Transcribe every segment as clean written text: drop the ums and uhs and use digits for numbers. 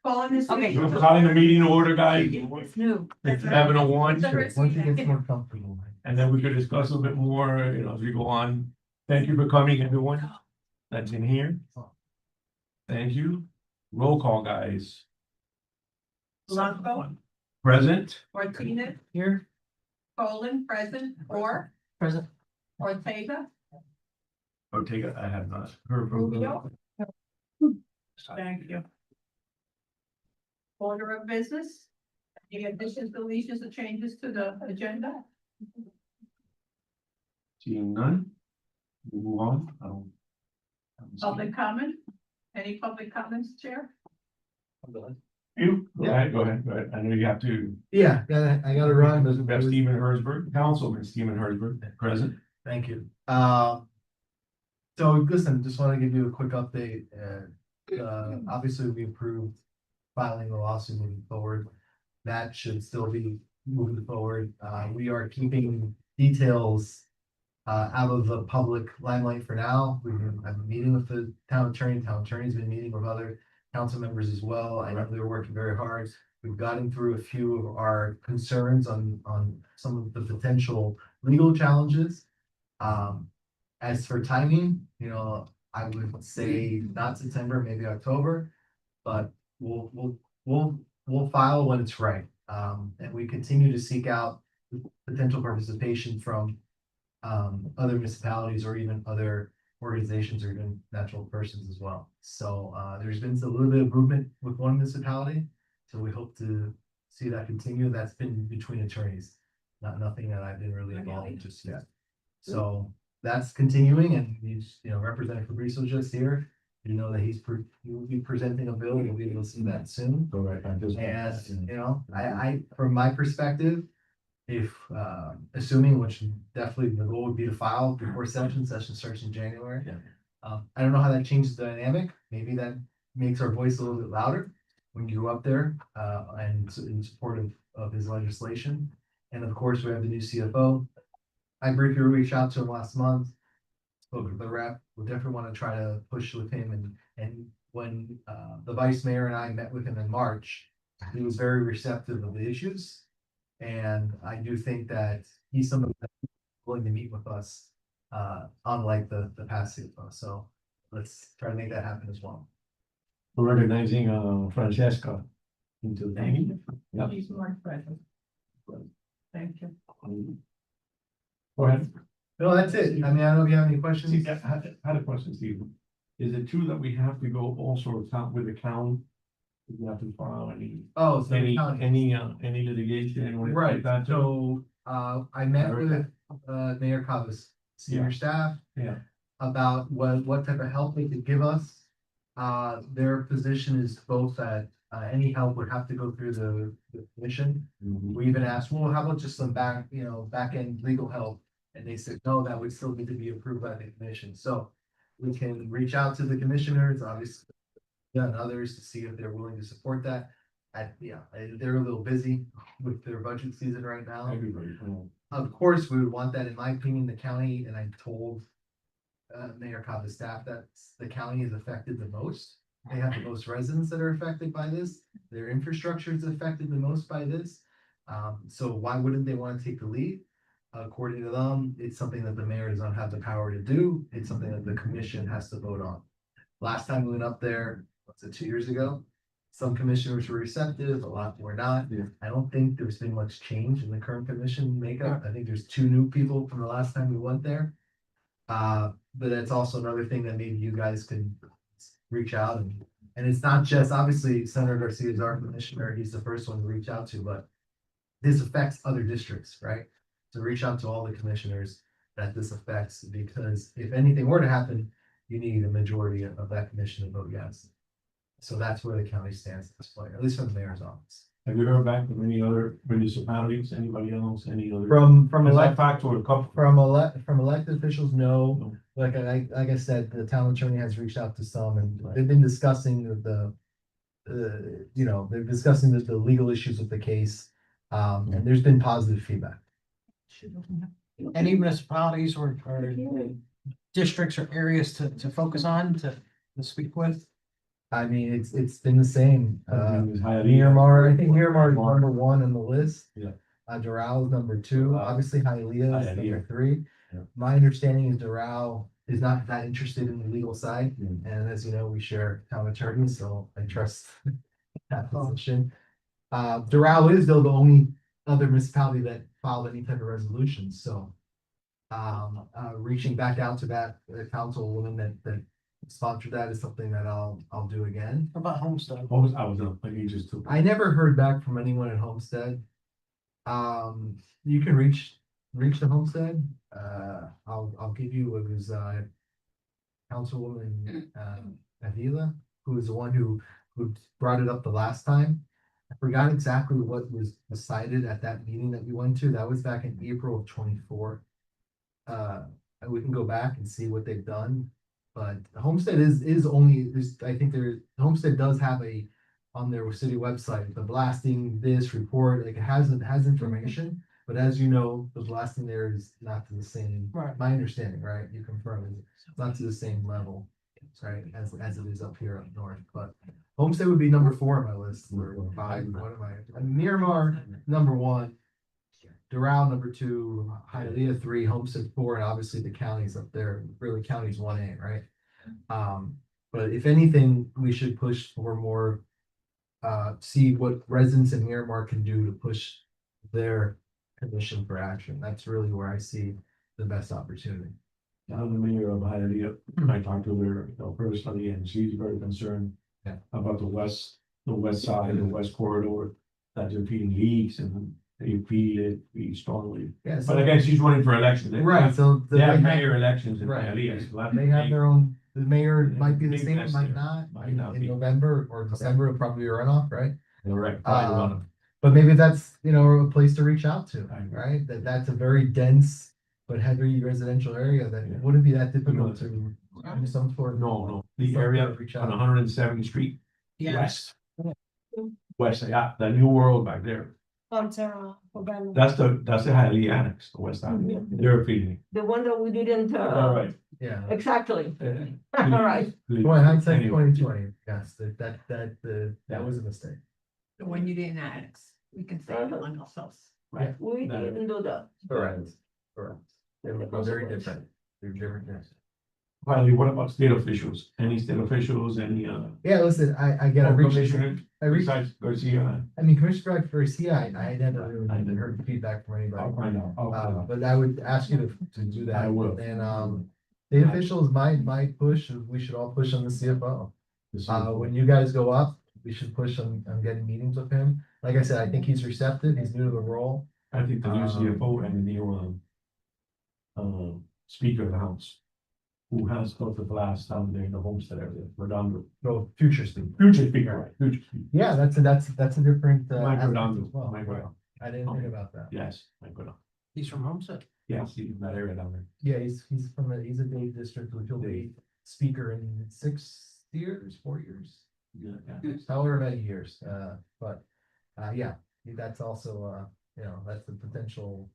Calling this. Okay. We're calling the meeting to order, guys. It's new. It's 7:01, Once you get more comfortable. and then we could discuss a little bit more, as we go on. Thank you for coming, everyone that's in here. Thank you. Roll call, guys. Blanco, Present. Martinez, Here. Colin, present, or Present. Ortega, Ortega, I have not heard from. Rubio. Thank you. Order of business. Any additions, deletions, or changes to the agenda? Seeing none. We move on. I don't see- Public comment? Any public comments, Chair? You, go ahead, go ahead, go ahead. I know you have to. Yeah, I gotta run. We have Stephen Hersberg, Councilman Stephen Hersberg, present. Thank you. So listen, just want to give you a quick update. Obviously, we approved filing the lawsuit moving forward. That should still be moving forward. We are keeping details out of the public limelight for now. We've been meeting with the town attorney. Town attorney's been meeting with other council members as well. I know they're working very hard. We've gotten through a few of our concerns on some of the potential legal challenges. As for timing, I would say not September, maybe October, but we'll file when it's right. And we continue to seek out potential participation from other municipalities or even other organizations or even natural persons as well. So there's been a little bit of movement with one municipality. So we hope to see that continue. That's been between attorneys, nothing that I've been really involved in just yet. So that's continuing, and he's, Representative Fabrizio just here. You know that he will be presenting a bill. You'll be able to see that soon. All right, I just. And, I, from my perspective, if, assuming, which definitely the goal would be to file before session starts in January. Yeah. I don't know how that changes the dynamic. Maybe that makes our voice a little bit louder when you go up there, and in support of his legislation. And of course, we have the new CFO. I briefly reached out to him last month. Spoke with the rep. We definitely want to try to push with him. And when the vice mayor and I met with him in March, he was very receptive of the issues. And I do think that he's somebody that's willing to meet with us, unlike the past CFO. So let's try to make that happen as well. We're recognizing Francesca into the meeting. Yep. She's more present. Thank you. Go ahead. No, that's it. I mean, I don't know if you have any questions. See, I had a question, Steve. Is it true that we have to go also with the county? We have to file any Oh, so the any county. any litigation or anything Right, like that? so, I met with, Mayor Cavas, senior Yeah. staff. Yeah. About what type of help they could give us. Their position is both that, any help would have to go through the commission. We even asked, well, how about just some back end legal help? And they said, no, that would still need to be approved by the commission. So we can reach out to the commissioners, obviously, and others to see if they're willing to support that. They're a little busy with their budget season right now. Everybody. Of course, we would want that, in my opinion, the county, and I told Mayor Cava's staff that the county is affected the most. They have the most residents that are affected by this. Their infrastructure is affected the most by this. So why wouldn't they want to take the lead? According to them, it's something that the mayor does not have the power to do. It's something that the commission has to vote on. Last time we went up there, what's it, 2 years ago? Some commissioners were receptive, a lot were not. Yeah. I don't think there's been much change in the current commission makeup. I think there's 2 new people from the last time we went there. But that's also another thing that maybe you guys can reach out and it's not just, obviously, Senator Garcia is our commissioner. He's the first one to reach out to, but this affects other districts, right? So reach out to all the commissioners that this affects, because if anything were to happen, you need a majority of that commission to vote yes. So that's where the county stands at this point, at least from the mayor's office. Have you heard back from any other municipalities, anybody else, any other? From Like fact or a couple? from elected officials, no. Like I said, the town attorney has reached out to some, and they've been discussing they're discussing the legal issues with the case. And there's been positive feedback. Any municipalities or districts or areas to focus on, to speak with? I mean, it's been the same, Is Hialeah. Miramar, I think Miramar is number one on the list. Yeah. Doral is number two, obviously Hialeah is number Hialeah. three. Yeah. My understanding is Doral is not that interested in the legal side, and as you know, we share town attorneys, so I trust that position. Doral is though the only other municipality that filed any type of resolution, so. Reaching back out to that councilwoman that sponsored that is something that I'll do again. How about Homestead? What was, I was up, like, he just took. I never heard back from anyone at Homestead. You can reach the Homestead. I'll give you, it was, Councilwoman, Avila, who was the one who brought it up the last time. I forgot exactly what was decided at that meeting that we went to. That was back in April of 24. We can go back and see what they've done. But Homestead is only, I think Homestead does have on their city website, the blasting this report, like it has information. But as you know, the blasting there is not to the same, Right. my understanding, right? You confirm it's not to the same level, right, as it is up here up north, but Homestead would be number 4 on my list, or 5, what am I? Miramar, number 1. Doral, number 2, Hialeah 3, Homestead 4, and obviously the counties up there, really counties 1A, right? But if anything, we should push for more, see what residents in Miramar can do to push their commission for action. That's really where I see the best opportunity. I'm the mayor of Hialeah. I talked to her, personally, and she's very concerned. Yeah. About the west side, the west corridor, that they're feeding leaks and they feed it strongly. Yeah, But again, she's running for election. They right, have- so They have have- mayor elections in Right. Hialeah. so They have their own, the mayor might be the Big same, mess might there. not, Might in not be. November or December, it'll probably be a runoff, right? Correct. But maybe that's, a place to reach out to, I agree. right? That's a very dense but heavy residential area that Yeah. wouldn't be that difficult to do some sort of. No, the some area sort of reach on out. 170th Street, Yes. west, yeah, the new world back there. The That's the Hialeah annex, the west side. They're feeding. one that we didn't, All right. Yeah. exactly, Uh, all right. Well, hindsight Anyway. 2020, yes, that was a mistake. When you didn't annex, we can say it among ourselves. Right. We No. didn't do that. Correct. They were very different. They're different, yes. Finally, what about state officials? Any state officials, any, Yeah, listen, I get, I reached, commissioner besides Garcia? I mean, Commissioner Garcia, I never really I didn't. heard feedback from anybody. I'll find out. I'll find out. But I would ask you to do that. I will. And, the officials might push, we should all push on the CFO. When you guys go up, we should push on getting meetings with him. Like I said, I think he's receptive, he's new to the role. I think the new CFO and the new, Speaker of the House, who has got the blast down there in the Homestead area, Redondo. No, future speaker. Future Speaker, right, future Speaker. Yeah, that's a different. Mike aspect Redondo, as well. Mike Redondo. I didn't think about that. Yes, Mike Redondo. He's from Homestead. Yes, he's in that area down there. Yeah, he's a Dade district, which will be speaker in 6 years, 4 years. Yeah. However many years, yeah, that's also, that's the potential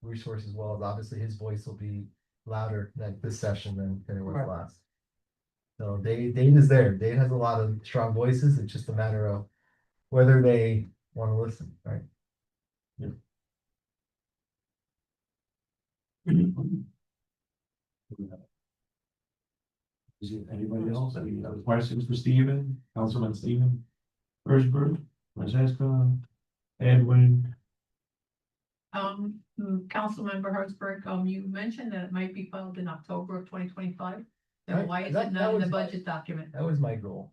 resource as well, as obviously his voice will be louder than this session than it was Right. last. So Dade is there, Dade has a lot of strong voices, it's just a matter of whether they want to listen, right? Is there anybody else? Any other questions for Stephen, Councilman Stephen? Erzberg, Francesca, Edwin? Councilmember Hertzberg, you mentioned that it might be filed in October of 2025. Right, Then why is that it not in the was my- budget document? That was my goal.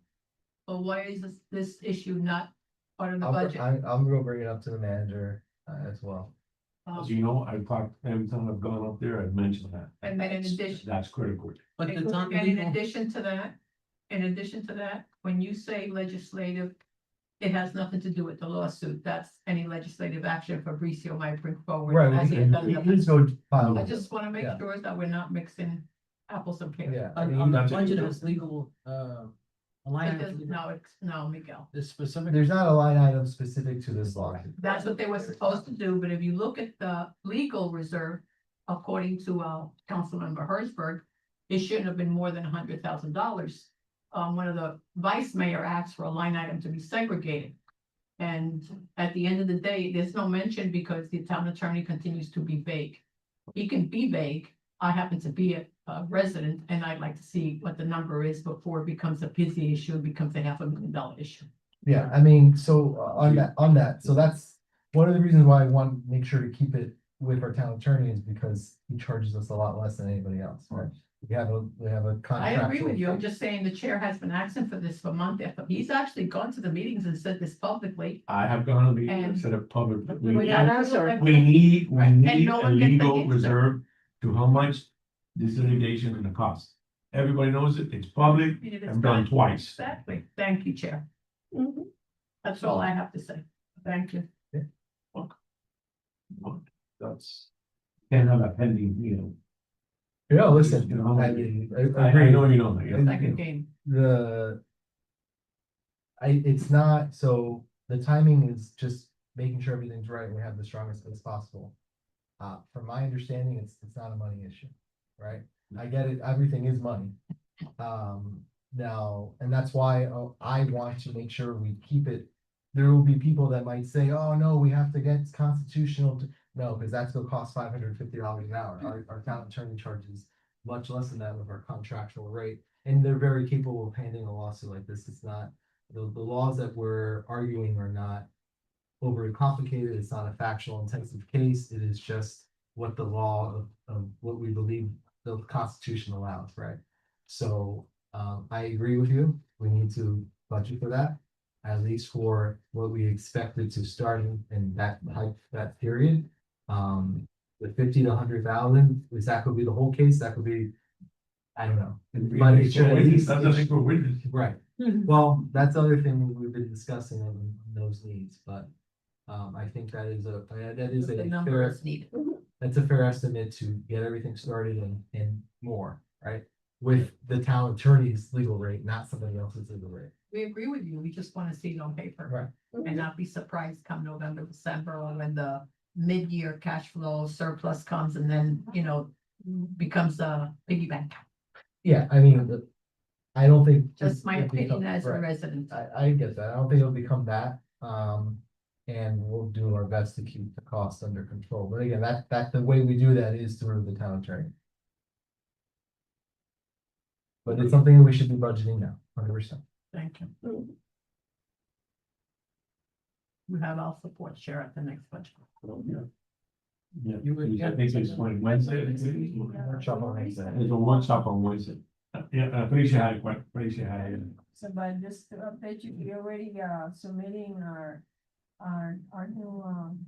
But why is this issue not part of the I'm budget? gonna bring it up to the manager as well. As you know, I've talked, every time I've gone up there, I've mentioned that. And then in addition- That's critical. But it's not And in legal. addition to that, when you say legislative, it has nothing to do with the lawsuit. That's any legislative action Fabricio might bring forward. Right, as he had done in the he's past. going file. I just want to make Yeah. sure that we're not mixing apples and pears. Yeah, I On mean, the that's it. budget is legal, a line It does, item no, Miguel. is specific. there's not a line item specific to this law. That's what they were supposed to do, but if you look at the legal reserve, according to Councilmember Hertzberg, it shouldn't have been more than $100,000. one of the vice mayor asked for a line item to be segregated. And at the end of the day, there's no mention because the town attorney continues to be vague. He can be vague. I happen to be a resident and I'd like to see what the number is before it becomes a busy issue, it becomes a $500,000 issue. Yeah, I mean, so on that, so that's one of the reasons why I want to make sure to keep it with our town attorney is because he charges us a lot less than anybody else, right? We have a I agree with you. I'm contract. just saying the chair has been asking for this for months. He's actually gone to the meetings and said this publicly. I have gone to the And- instead of public. We got answer. We need Right, and no a one gets the legal answer. reserve to how much this litigation and the cost. Everybody knows it, it's public, I've done twice. Exactly. Thank you, Chair. That's all I have to say. Thank you. That's. Can't have a pending, you know. Yeah, listen, You know, I mean, I agree. know you know that, yeah. Second game. It's not, so the timing is just making sure everything's right, and we have the strongest as possible. From my understanding, it's not a money issue, right? I get it, everything is money. Now, and that's why I want to make sure we keep it. There will be people that might say, oh, no, we have to get constitutional, no, because that's gonna cost $550 an hour. Our town attorney charges much less than that with our contractual rate. And they're very capable of handling a lawsuit like this. It's not, the laws that we're arguing are not overly complicated. It's not a factual intensive case. It is just what the law of what we believe the Constitution allows, right? So, I agree with you. We need to budget for that, at least for what we expected to start in that period. The 50 to 100,000, is that could be the whole case? That could be, I don't know. But it should at least- That's nothing for witness. Right, well, that's the other thing we've been discussing on those needs, but. I think that is a The number fair, is needed. that's a fair estimate to get everything started and more, right? With the town attorney's legal rate, not somebody else's legal rate. We agree with you. We just want to see it on paper. Right. And not be surprised come November, December, or when the mid-year cash flow surplus comes and then, becomes a piggy bank. Yeah, I mean, I don't think. Just my it'll become- opinion as a right. resident. I get that. I don't think it'll become that. And we'll do our best to keep the costs under control. But again, that the way we do that is through the town attorney. But it's something that we should be budgeting now, 100%. Thank you. We have our support, Chair, at the next budget. Yeah, You would- I think it's when Wednesday. Workshop on Wednesday. There's a workshop on Wednesday. Yeah, Felicia had a question, Felicia had it. So, but just to update you, we already submitting our new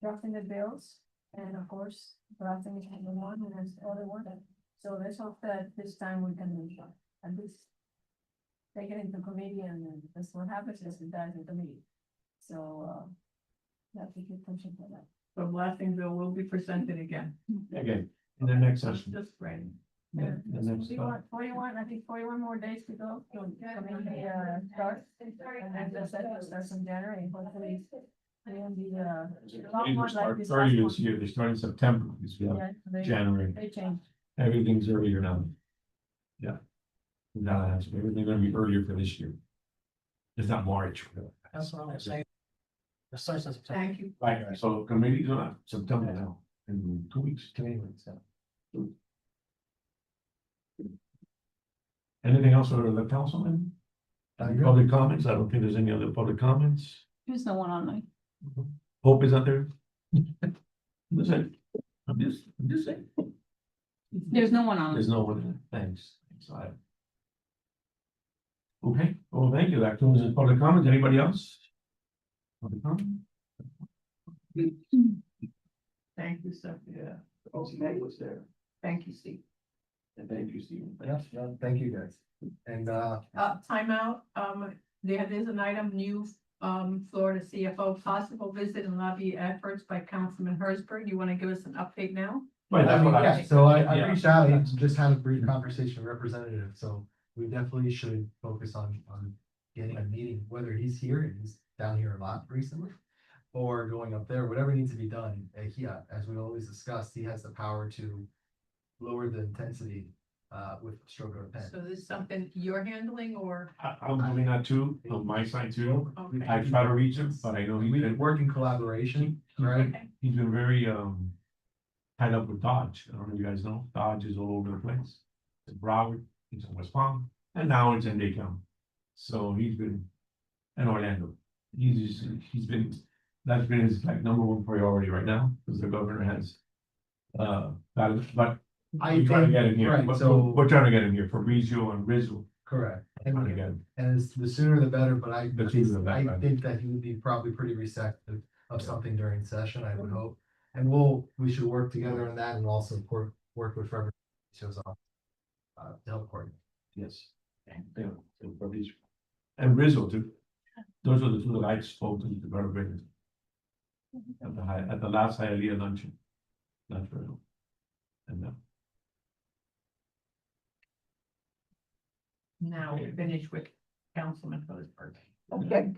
drafting the bills, and of course, drafting is the one and there's the other one. So let's hope that this time we can at least take it into committee, and then that's what happens is it dies in committee. So have to keep pushing for that. The blasting bill will be presented again. Again, in the next session. Just ready. Yeah, the next time. 41, I think 41 more days to go. So committee starts, and then the session starts in January, hopefully. And the a lot They more start like this earlier last this year, they start in September, because we have one. Yeah, January, they changed. everything's earlier now. Yeah. Now, everything's gonna be earlier for this year. It's not March. That's what I'm saying. It starts in September. Thank you. Right, so committee's on September now, in 2 weeks. Anything else for the councilman? Public comments? I don't think there's any other public comments. There's no one online. Hope is out there. Listen, I'm just saying. There's no one on. There's no one, thanks. Okay, well, thank you. That concludes the public comments. Anybody else? Public comment? Thank you, sir. Yeah. Okay, was there. Thank you, Steve. And thank you, Stephen. Yes, thank you guys. And Timeout, there is an item, new, Florida CFO, possible visit and lobby efforts by Councilman Hersberg. You want to give us an update now? Right, that's what yeah, so I Yeah. reached out and just had a brief conversation with representative, so we definitely should focus on getting a meeting, whether he's here, and he's down here a lot recently. Or going up there, whatever needs to be done, he, as we always discussed, he has the power to lower the intensity with a stroke of a pen. So this is something you're handling or? I'm doing that too, on my side too. Okay. I try to reach him, but I know We can work in collaboration, right? Okay. he's been very, tied up with Dodge. I don't know if you guys know, Dodge is all over the place. In Broward, he's in West Palm, and now it's in Dade County. So he's been, in Orlando. He's been, that's been his like number one priority right now, because the governor has. But I we're trying to think, get him here, right, but so, we're trying to get him here for Fabrizio and Rizzo. correct. Trying to get him. And it's the sooner the better, but The sooner the better, I right. think that he would be probably pretty receptive of Yeah. something during session, I would Mhm. hope. And we should work together on that and also work with Trevor shows off. To help coordinate. Yes. Yeah, and Fabrizio. And Rizzo too. Those are the two that I spoke to the governor at the last Hialeah luncheon. That's right. And Now we finish with Councilman Hosberg. Public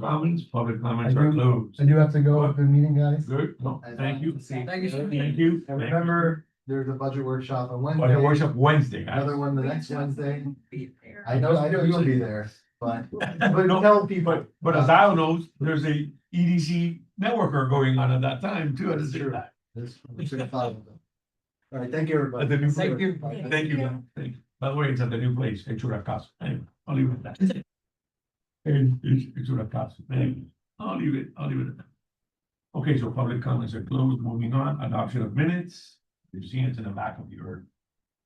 comments, public comments are closed. I do have to go with the meeting, guys. Good, no, And, thank you. Thank you. Thank you. And remember, there's a budget workshop on Budget Wednesday, workshop Wednesday, guys. another one the next Wednesday. There. I know you'll be there, but No, tell people. But as Al knows, there's a EDC networker going on at that time too. That's true. We should have thought of them. All right, thank you, everybody. At the new Thank place. you. Thank you, man. Thank you. By the way, it's at the new place, Hechura Casa. Anyway, I'll leave it at that. It's Hechura Casa. Anyway, I'll leave it at that. Okay, so public comments are closed. Moving on, adoption of minutes. You've seen it in the back of your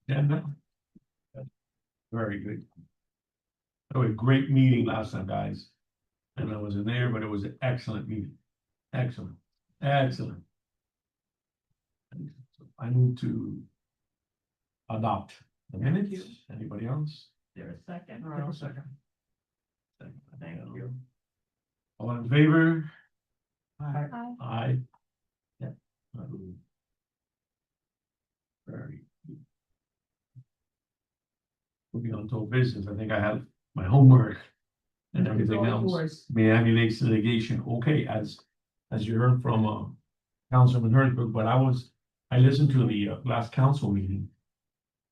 agenda. Very good. It was a great meeting last time, guys. And I wasn't there, but it was an excellent meeting. Excellent, excellent. So I move to adopt the minutes. Anybody else? There a second? Give a second. Thank you. All in favor? Hi. Aye. Yeah. Very. good. Moving on to business, I think I have my homework and everything All else. yours. Miami Lakes litigation, okay, as you heard from, Councilman Hertzberg, but I listened to the last council meeting.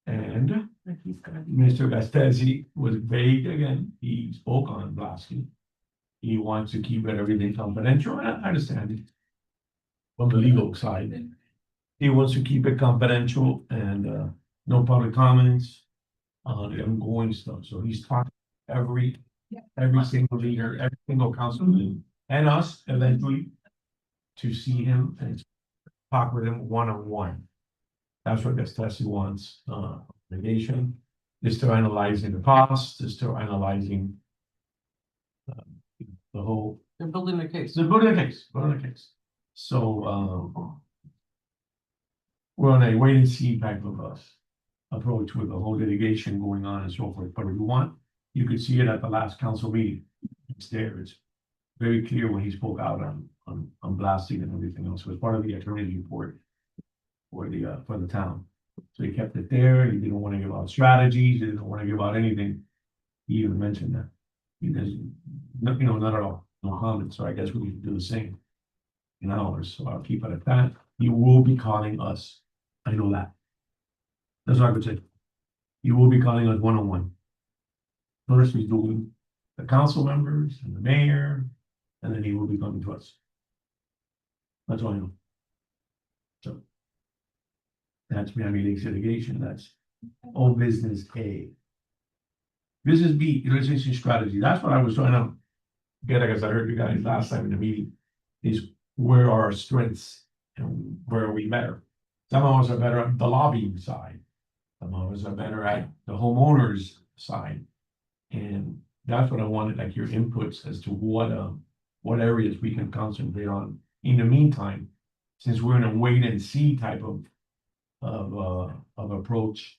And Like he's gonna be. Mr. Gastesi was vague again, he spoke on Blasky. He wants to keep everything confidential, and I understand it. From the legal side, he wants to keep it confidential and, no public comments. On the ongoing stuff, so he's talking to every single leader, every single councilman, and us eventually. To see him and talk with him one-on-one. That's what Gastesi wants, litigation, is to analyzing the costs, is to analyzing. The whole, They're building their case. the building case. So, we're on a wait and see type of approach with the whole litigation going on and so forth, but if you want, you could see it at the last council meeting. It's there, it's very clear when he spoke out on blasting and everything else, it was part of the attorney's report. For the town, so he kept it there, he didn't want to give out strategies, he didn't want to give out anything. He even mentioned that, because, not at all, no comments, so I guess we can do the same. In ours, so I'll keep it at that, he will be calling us, I know that. That's what I could say. He will be calling us one-on-one. First, he's doing the council members and the mayor, and then he will be coming to us. That's all I know. So. That's Miami Lakes litigation, that's all business A. Business B, utilization strategy, that's what I was trying to get, as I heard you guys last time in the meeting, is where are our strengths and where are we better? Some of us are better at the lobbying side. Some of us are better at the homeowners side. And that's what I wanted, like your inputs as to what areas we can concentrate on. In the meantime, since we're in a wait and see type of approach,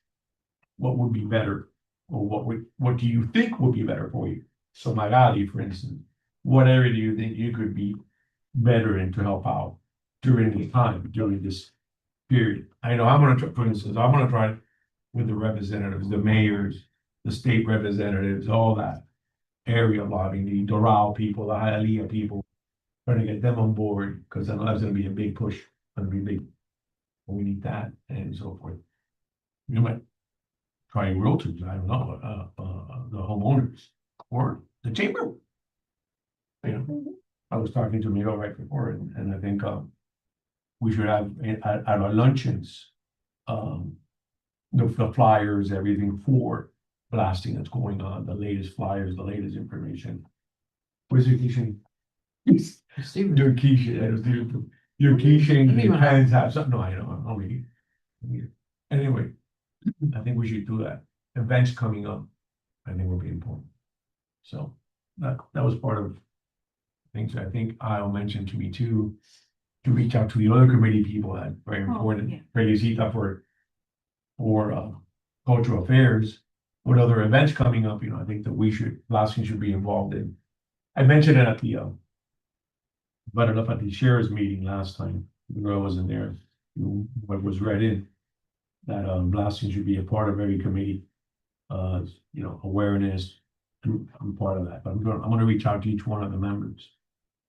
what would be better? Or what do you think would be better for you? So Magali, for instance, what area do you think you could be better in to help out during the time, during this period? I know I'm gonna try, for instance, I'm gonna try with the representatives, the mayors, the state representatives, all that area lobbying, the Doral people, the Hialeah people, trying to get them on board, because I know that's gonna be a big push, gonna be big. We need that and so forth. You might try realtors, I don't know, the homeowners or the chamber. You know, I was talking to Miguel right before, and I think, we should have at our luncheons, the flyers, everything for blasting that's going on, the latest flyers, the latest information. Where's your keychain? Steven, Your keychain, your keychain, Didn't your even have- pens have something, no, I know, I'll read it. Anyway, I think we should do that. Events coming up, I think will be important. So that was part of things I think I'll mention to me too, to reach out to the other committee people that very yeah. important, Felicita for cultural affairs. What other events coming up, I think that Blasting should be involved in. I mentioned it at brought it up at the sheriff's meeting last time, the girl wasn't there, what was read in. That Blasting should be a part of every committee, awareness, I'm part of that, but I'm gonna reach out to each one of the members.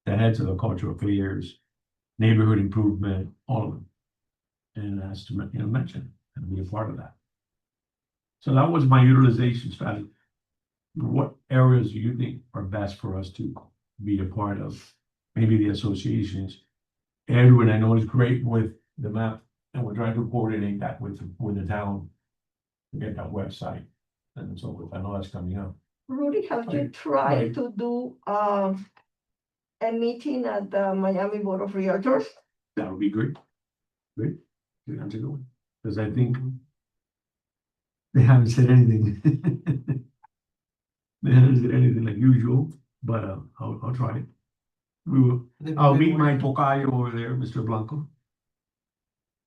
The heads of the cultural affairs, neighborhood improvement, all of them. And ask to, mention and be a part of that. So that was my utilization strategy. What areas do you think are best for us to be a part of? Maybe the associations. Edwin, I know is great with the map, and we're trying to coordinate that with the town. To get that website and so forth. I know that's coming up. Rudy, have you Right. tried to do a meeting at the Miami Board of Realtors? That would be great. Great. That's a good one. Because I think they haven't said anything. They haven't said anything like usual, but I'll try it. I'll meet my tocayo over there, Mr. Blanco.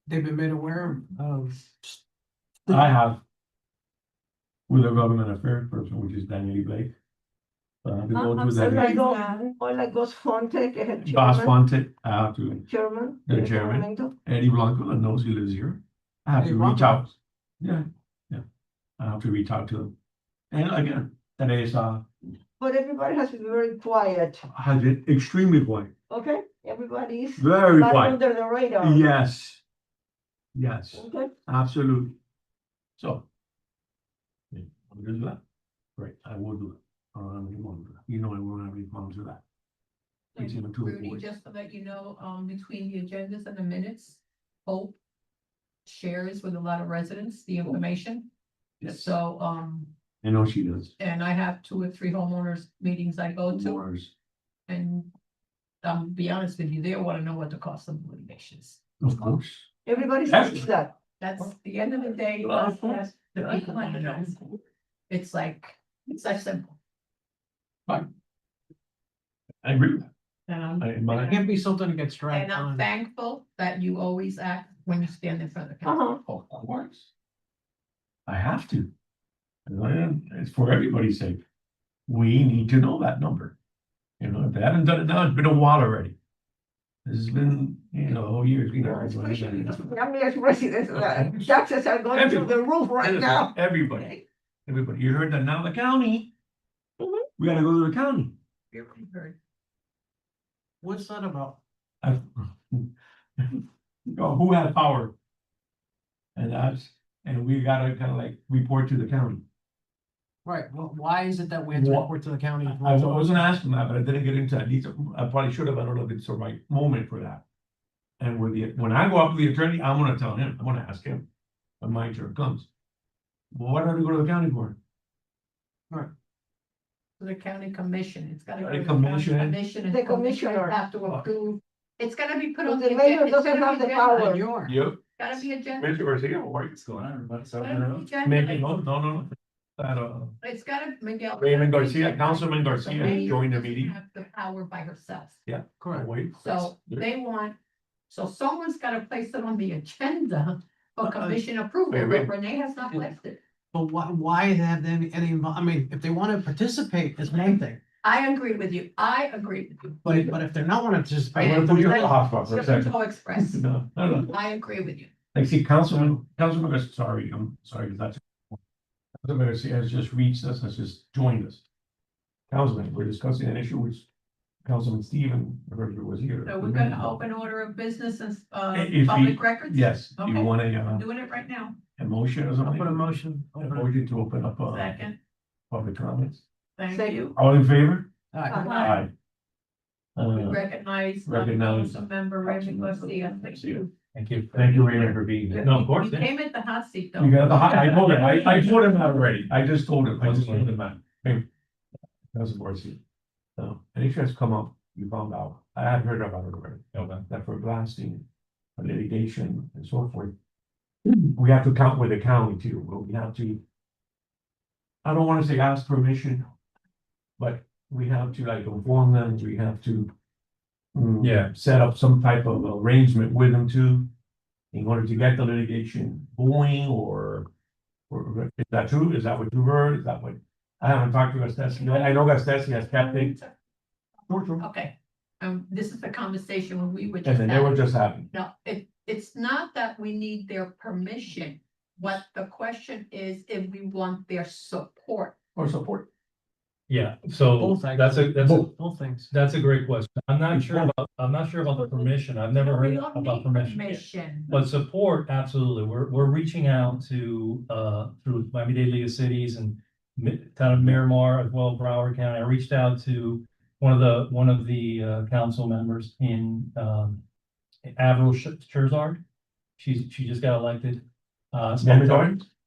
They've been made aware of. I have. With a government affairs person, which is Daniel Blake. I'm with sorry, that. Hola, Gus Fonte, que es el Boss chairman. Fonte, I have to, Chairman. The en este chairman. momento. Eddie Blanco, that knows he lives here. I have Eddie to reach Blanco. out. Yeah. I have to reach out to him. And again, Teresa But everybody has been very quiet, has been extremely quiet, okay? Everybody is very flying quiet. under the radar. Yes. Yes, Okay, absolutely. So. Yeah, I'm gonna do that. Great, I will do it. I don't have any problem with that. I won't have any problems with that. It's even two Rudy, boards. just to let you know, between the agendas and the minutes, Hope shares with a lot of residents the information. Yes, So, I know she does. and I have 2 or 3 homeowners meetings I go to, Mars, and be honest with you, they want to know what the cost of litigation is. of course. everybody That's- says that. That's the end of the day, that's the people want to know. It's that simple. I agree with that. And I'm, I- my- It can't be something that gets dragged and I'm on. thankful that you always act when you stand in front of the council. Uh-huh. Of course. I have to. And it's for everybody's sake. We need to know that number. If they haven't done it now, it's been a while already. This has been, the whole year. Especially Miami as residents, taxes are going through the roof right now. Everybody, you heard that now the county. Mhm. We gotta go to the county. You already heard. What's that about? I- Who has power? And we gotta kind of like report to the county. Right, well, why is it that we have to What- report to the county? I wasn't asking that, but I didn't get into that detail. I probably should have. I don't know if it's the right moment for that. And when I go up to the attorney, I'm gonna tell him, I'm gonna ask him, when my turn comes. Well, what do I go to the county for? To the county commission, it's gotta go County to the county commission. commission. and The commissioners commissioner. Have to approve. It's gonna be put But on the the. mayor agenda. It's doesn't gonna have be the agenda. power. You're. Yep. Gotta be agenda. Mr. Garcia, what's going on? Gotta be agenda. Maybe, no. That, It's gotta, Miguel. Raymond Garcia, Councilman Garcia mayor joined the doesn't meeting. have the power by herself. Correct. Wait. So someone's gotta place it on the agenda for commission approval, wait, but wait. Renee has not placed it. But why have them any, I mean, if they want to participate, is one thing, I agree with you, but if they're not want to participate. I'm gonna put you on then- the hotspot for a second. Go Express, No. I agree with you. Like, see, Councilman, I'm sorry, 'cause that's. Councilman Garcia has just reached us, has just joined us. Councilman, we're discussing an issue which Councilman Stephen, whoever was here. So we're gonna open order of business and, If public he- records? Yes, you Okay. want I'm a, doing it right now. A motion or I'll something? put a motion. A motion to open up, Second, public comments. thank Second. you. All in favor? Aye. Aye. We Uh, recognize. recognize- Council member Raymond Garcia, thank you. Thank you, Raymond, for being here. No, of course. You yeah. came at the hot seat though. You got the hot, I told him, I told him that already, I just told him that. Hey, that's a board seat. So, any chance come up, you found out, I had heard about it already, that for blasting, for litigation and so forth. We have to count with the county too, but we have to. I don't wanna say ask permission, but we have to like inform them, we have to. Set up some type of arrangement with them too. In order to get the litigation going or is that true? Is that what you heard? Is that what? I haven't talked to Gastesi. I know Gastesi has kept it. Sure. Okay, this is the conversation when we were And just then they were having. just having. No, it's not that we need their permission. What the question is, if we want their support. Or support. Yeah, so Both, that's a, Both things. that's a great question. I'm not sure about the permission. I've never We heard don't about need permission. permission. But support, absolutely. We're reaching out to, through Miami-Dade League of Cities and town of Miramar as well, Broward County. I reached out to one of the council members in, Avril Scherzard. She just got elected.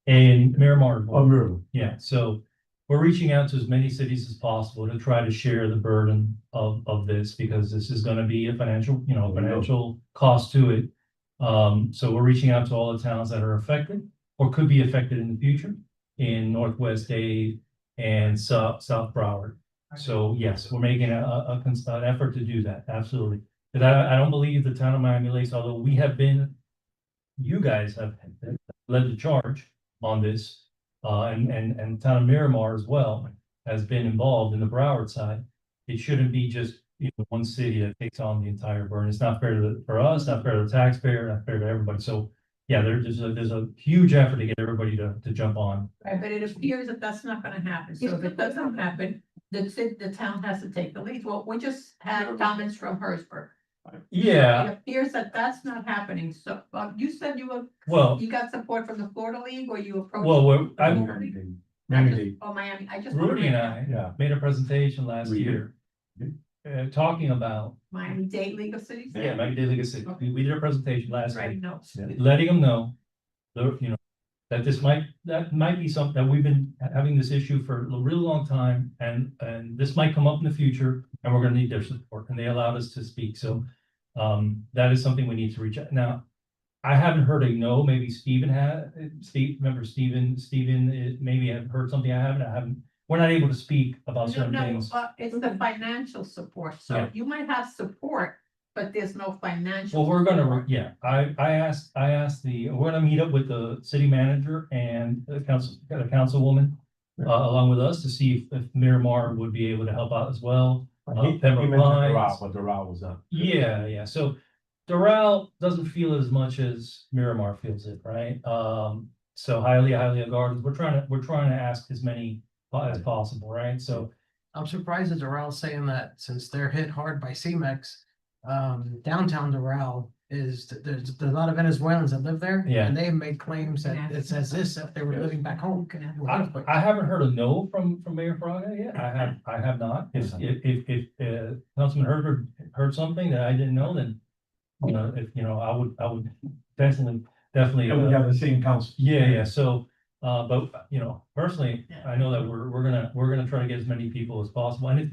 In Miramar. as well. Oh, really? Yeah, so we're reaching out to as many cities as possible to try to share the burden of this, because this is gonna be a financial, financial cost to it. So we're reaching out to all the towns that are affected or could be affected in the future in Northwest Dade and South Broward. So yes, we're making an effort to do that, absolutely. But I don't believe the town of Miami Lakes, although we have been, you guys have led the charge on this. And town of Miramar as well has been involved in the Broward side. It shouldn't be just, one city that takes on the entire burden. It's not fair for us, not fair to the taxpayer, not fair to everybody. So, yeah, there's a huge effort to get everybody to jump on. Right, but it appears that that's not gonna happen. So if it doesn't happen, the town has to take the lead. Well, we just had comments from Hersberg. Yeah, It appears that that's not happening. So, you said well, you got support from the Florida League or you approached? Miami-Dade. Oh, Miami, I just. Rudy and I Yeah. made a presentation last We did. year. Talking about, Miami-Dade League of Cities? yeah, Miami-Dade League of Cities. We did a presentation last Right, week. no. Yeah. Letting them know, that that might be something that we've been having this issue for a really long time, and this might come up in the future, and we're gonna need their support, and they allowed us to speak, so. That is something we need to reach out. Now, I haven't heard a no, maybe Stephen remember Stephen, maybe have heard something I haven't, we're not able to speak about No, certain no, things. it's the financial support. So Yeah. you might have support, but there's no financial. Well, we're gonna, support. yeah, I asked we're gonna meet up with the city manager and the councilwoman. Along with us to see if Miramar would be able to help out as well. He Pembroke mentioned Pines. Doral, but Doral was not. Yeah, so Doral doesn't feel as much as Miramar feels it, right? So Hialeah Gardens, we're trying to ask as many as possible, right? So, I'm surprised that Doral saying that since they're hit hard by CEMEX. Downtown Doral there's a lot of Venezuelans that live there. Yeah. And they made claims that it says this if they were living back home. I haven't heard a no from Mayor Fraga yet. I have not. If Councilman heard something that I didn't know, then, I would definitely. And we have the same council. Yeah, so, but, personally, Yeah. I know that we're gonna try to get as many people as possible, and it's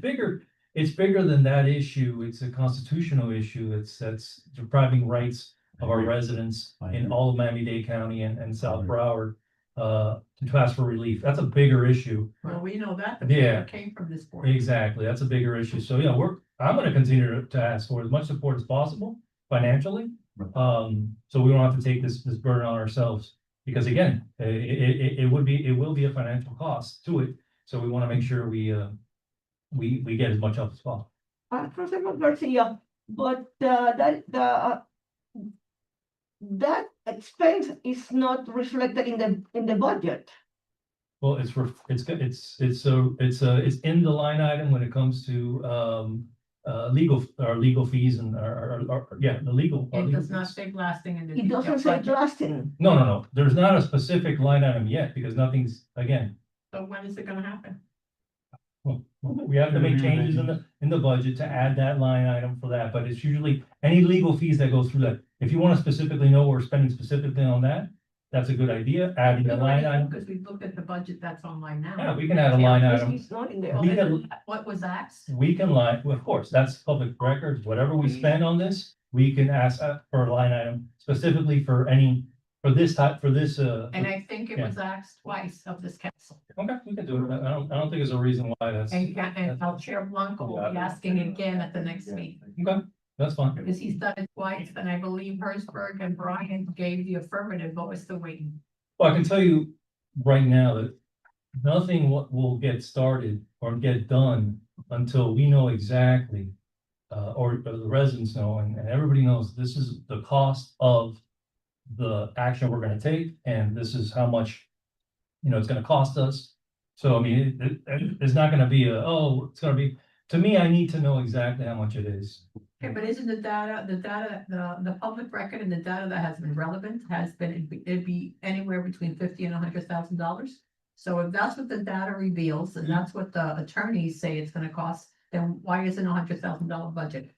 bigger than that issue, it's a constitutional issue, that's depriving rights of our residents in all of Miami-Dade County and South Broward, to ask for relief, that's a bigger issue. Well, we know that. Yeah. Came from this board. Exactly, that's a bigger issue, so yeah, I'm gonna continue to ask for as much support as possible financially. So we don't have to take this burden on ourselves, because again, it will be a financial cost to it, so we wanna make sure we get as much help as possible. Councilman Garcia, but that expense is not reflected in the budget. Well, it's in the line item when it comes to legal fees and, yeah, the legal. our It legal does not fees. say blasting in the. It doesn't detailed say budget. blasting. No, there's not a specific line item yet, because nothing's, again, So when is it gonna happen? well, we have to make changes in the budget to add that line item for that, but it's usually any legal fees that go through that. If you want to specifically know we're spending specifically on that, that's a good idea, adding a line item. Because we looked at the budget that's online now. Yeah, we can add a line item. It's not in there. Well, we then can- What was asked? We can line, well, of course, that's public records, whatever we spend on this, we can ask for a line item specifically for any, for this type, for this, And I think it Yeah. was asked twice of this council. okay, we can do it. I don't think there's a reason why that's, And our Chair Blanco will be asking again at the next meeting. okay, that's fine. Because he's done it twice, and I believe Hertzberg and Brian gave the affirmative, but we're still waiting. Well, I can tell you right now that nothing will get started or get done until we know exactly. Or the residents know, and everybody knows this is the cost of the action we're gonna take, and this is how much. It's gonna cost us. So I mean, it's not gonna be it's gonna be, to me, I need to know exactly how much it is. Okay, but isn't the data, the public record and the data that has been relevant has been, it'd be anywhere between $50,000 and $100,000. So if that's what the data reveals, and that's what the attorneys say it's gonna cost, then why isn't $100,000 budget?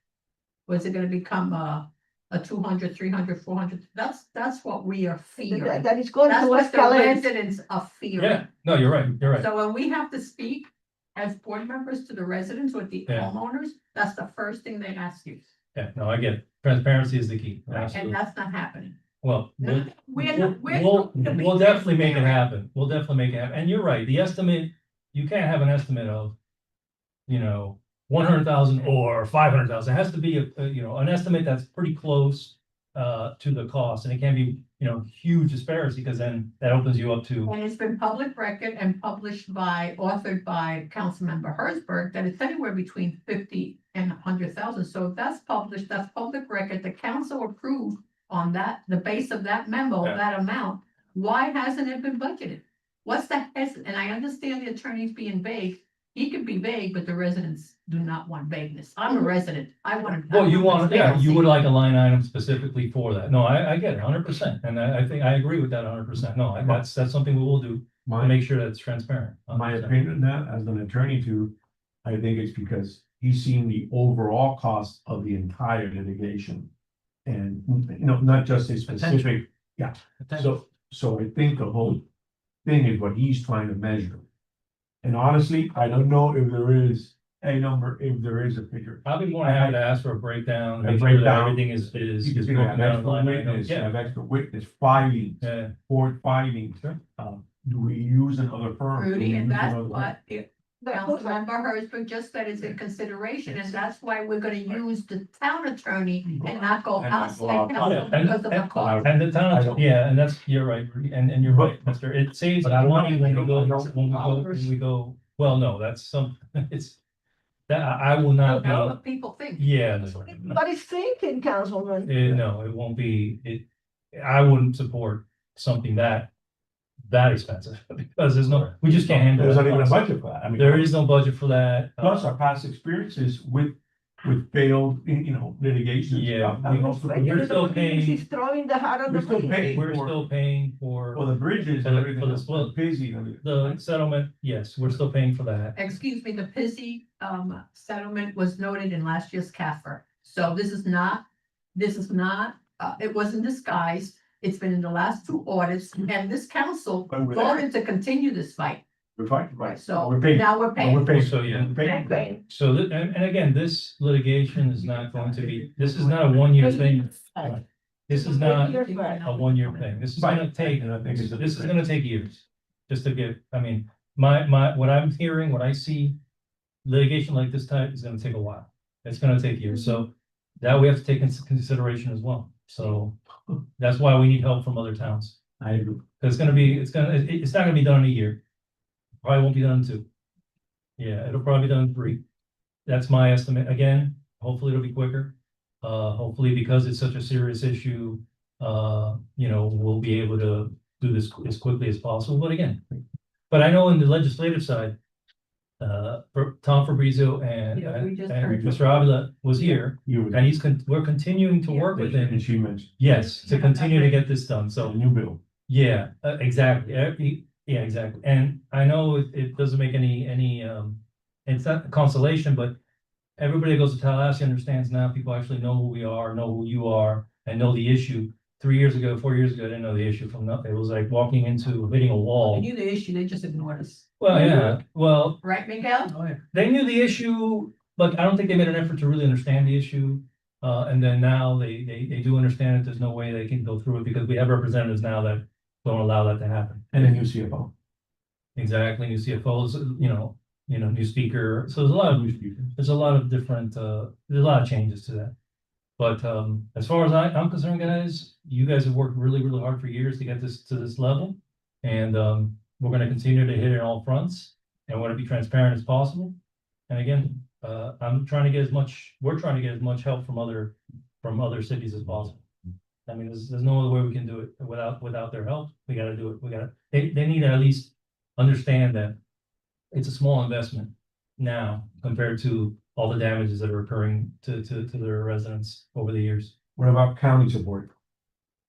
Was it gonna become a 200, 300, 400? That's what we are fearing. That is going That's to what the escalate. residents are fearing. Yeah, no, you're right. So when we have to speak as board members to the residents or the Yeah. homeowners, that's the first thing they ask you. Yeah, no, I get it. Transparency is the key. And Absolutely. that's not happening. Well, We're not, we're. we'll definitely make it happen. We'll definitely make it happen. And you're right, the estimate, you can't have an estimate of, 100,000 or 500,000. It has to be an estimate that's pretty close to the cost, and it can be, huge disparity, because then that opens you up to, And it's been public record and published authored by Councilmember Hertzberg, that it's anywhere between 50 and 100,000. So if that's published, that's public record, the council approved on that, the base of that memo, Yeah. that amount. Why hasn't it been budgeted? What's the, and I understand the attorneys being vague. He could be vague, but the residents do not want vagueness. I'm a resident. I want to. well, you would like a line item specifically for that. No, I get it 100%. And I think I agree with that 100%. No, that's something we will do to My, make sure that it's transparent. my 100%. opinion on that, as an attorney too, I think it's because he's seen the overall cost of the entire litigation. And, not just a specific, so I think the whole thing is what he's trying to measure. And honestly, I don't know if there is a number, if there is a figure. I'll be more than happy to ask for a breakdown, A make sure that breakdown. everything is He's gonna have broken down extra line item. witness, Yeah, have extra witness filings, yeah. court filings. Sure. Do we use another firm? Do we Rudy, and use that's another firm? what Councilmember Hertzberg just said is in consideration, and that's why we're gonna use the town attorney and not go And not us go and out. council And- because of the cost. And the I town, don't- yeah, and you're right, Rudy, and you're right, Mister, it saves But I don't money know. when we go, I don't- when we go, well, no, that's it's. That, I will not Know be, what people think. yeah, no, But it's thinking, Councilman. no, it won't be, I wouldn't support something that expensive, because we just can't handle There's not even a it. budget for that. I mean. There is no budget for that. Plus our past experiences with failed, litigation. Yeah. We're still paying- He's throwing the heart on the We're still plate. paying. We're still paying For for the bridges and everything, For the else, split. busy. the settlement, yes, we're still paying for that. Excuse me, the Pizzi settlement was noted in last year's CAFR. So this is not, it wasn't disguised. It's been in the last two audits, and this council But we're- voted to continue this fight. We're fine, right, So we're paying. now we're We're paying. paying. So, yeah. We're paying. Okay. So, and again, this litigation is not going to be, this is not a 1-year thing. This is not Years back. a 1-year thing. This is gonna take, And I think it's. this is gonna take years. Just to get, I mean, what I'm hearing, what I see, litigation like this type is gonna take a while. It's gonna take years, so that we have to take into consideration as well. So that's why we need help from other towns. I agree. It's not gonna be done in a year. Probably won't be done in 2. Yeah, it'll probably be done in 3. That's my estimate. Again, hopefully it'll be quicker. Hopefully because it's such a serious issue, we'll be able to do this as quickly as possible. But again, I know in the legislative side, Tom Fabrizio and Yeah, we just and heard Mr. from- Avila was here, You were, and we're continuing to work with and him. she mentioned, Yes, to Yeah, continue to that's get this done, so so, new bill. yeah, exactly, yeah, exactly, and I know it doesn't make any, it's not consolation, but everybody that goes to Tallahassee understands now, people actually know who we are, know who you are, and know the issue. 3 years ago, 4 years ago, I didn't know the issue from nothing, it was like walking into, hitting a They wall. knew the issue, they just ignored us. Well, yeah, well, Right, Miguel? Oh, yeah. they knew the issue, but I don't think they made an effort to really understand the issue. And then now they do understand it, there's no way they can go through it, because we have representatives now that don't allow that to happen. And then you see about. Exactly, new CFOs, new speaker, so there's a lot of, there's a lot of different, there's a lot of changes to that. But, as far as I'm concerned, guys, you guys have worked really, really hard for years to get this to this level. And, we're gonna continue to hit it on all fronts, and we're gonna be transparent as possible. And again, we're trying to get as much help from other cities as possible. I mean, there's no other way we can do it without their help. We gotta do it. They need to at least understand that it's a small investment now compared to all the damages that are occurring to their residents over the years. What about county support?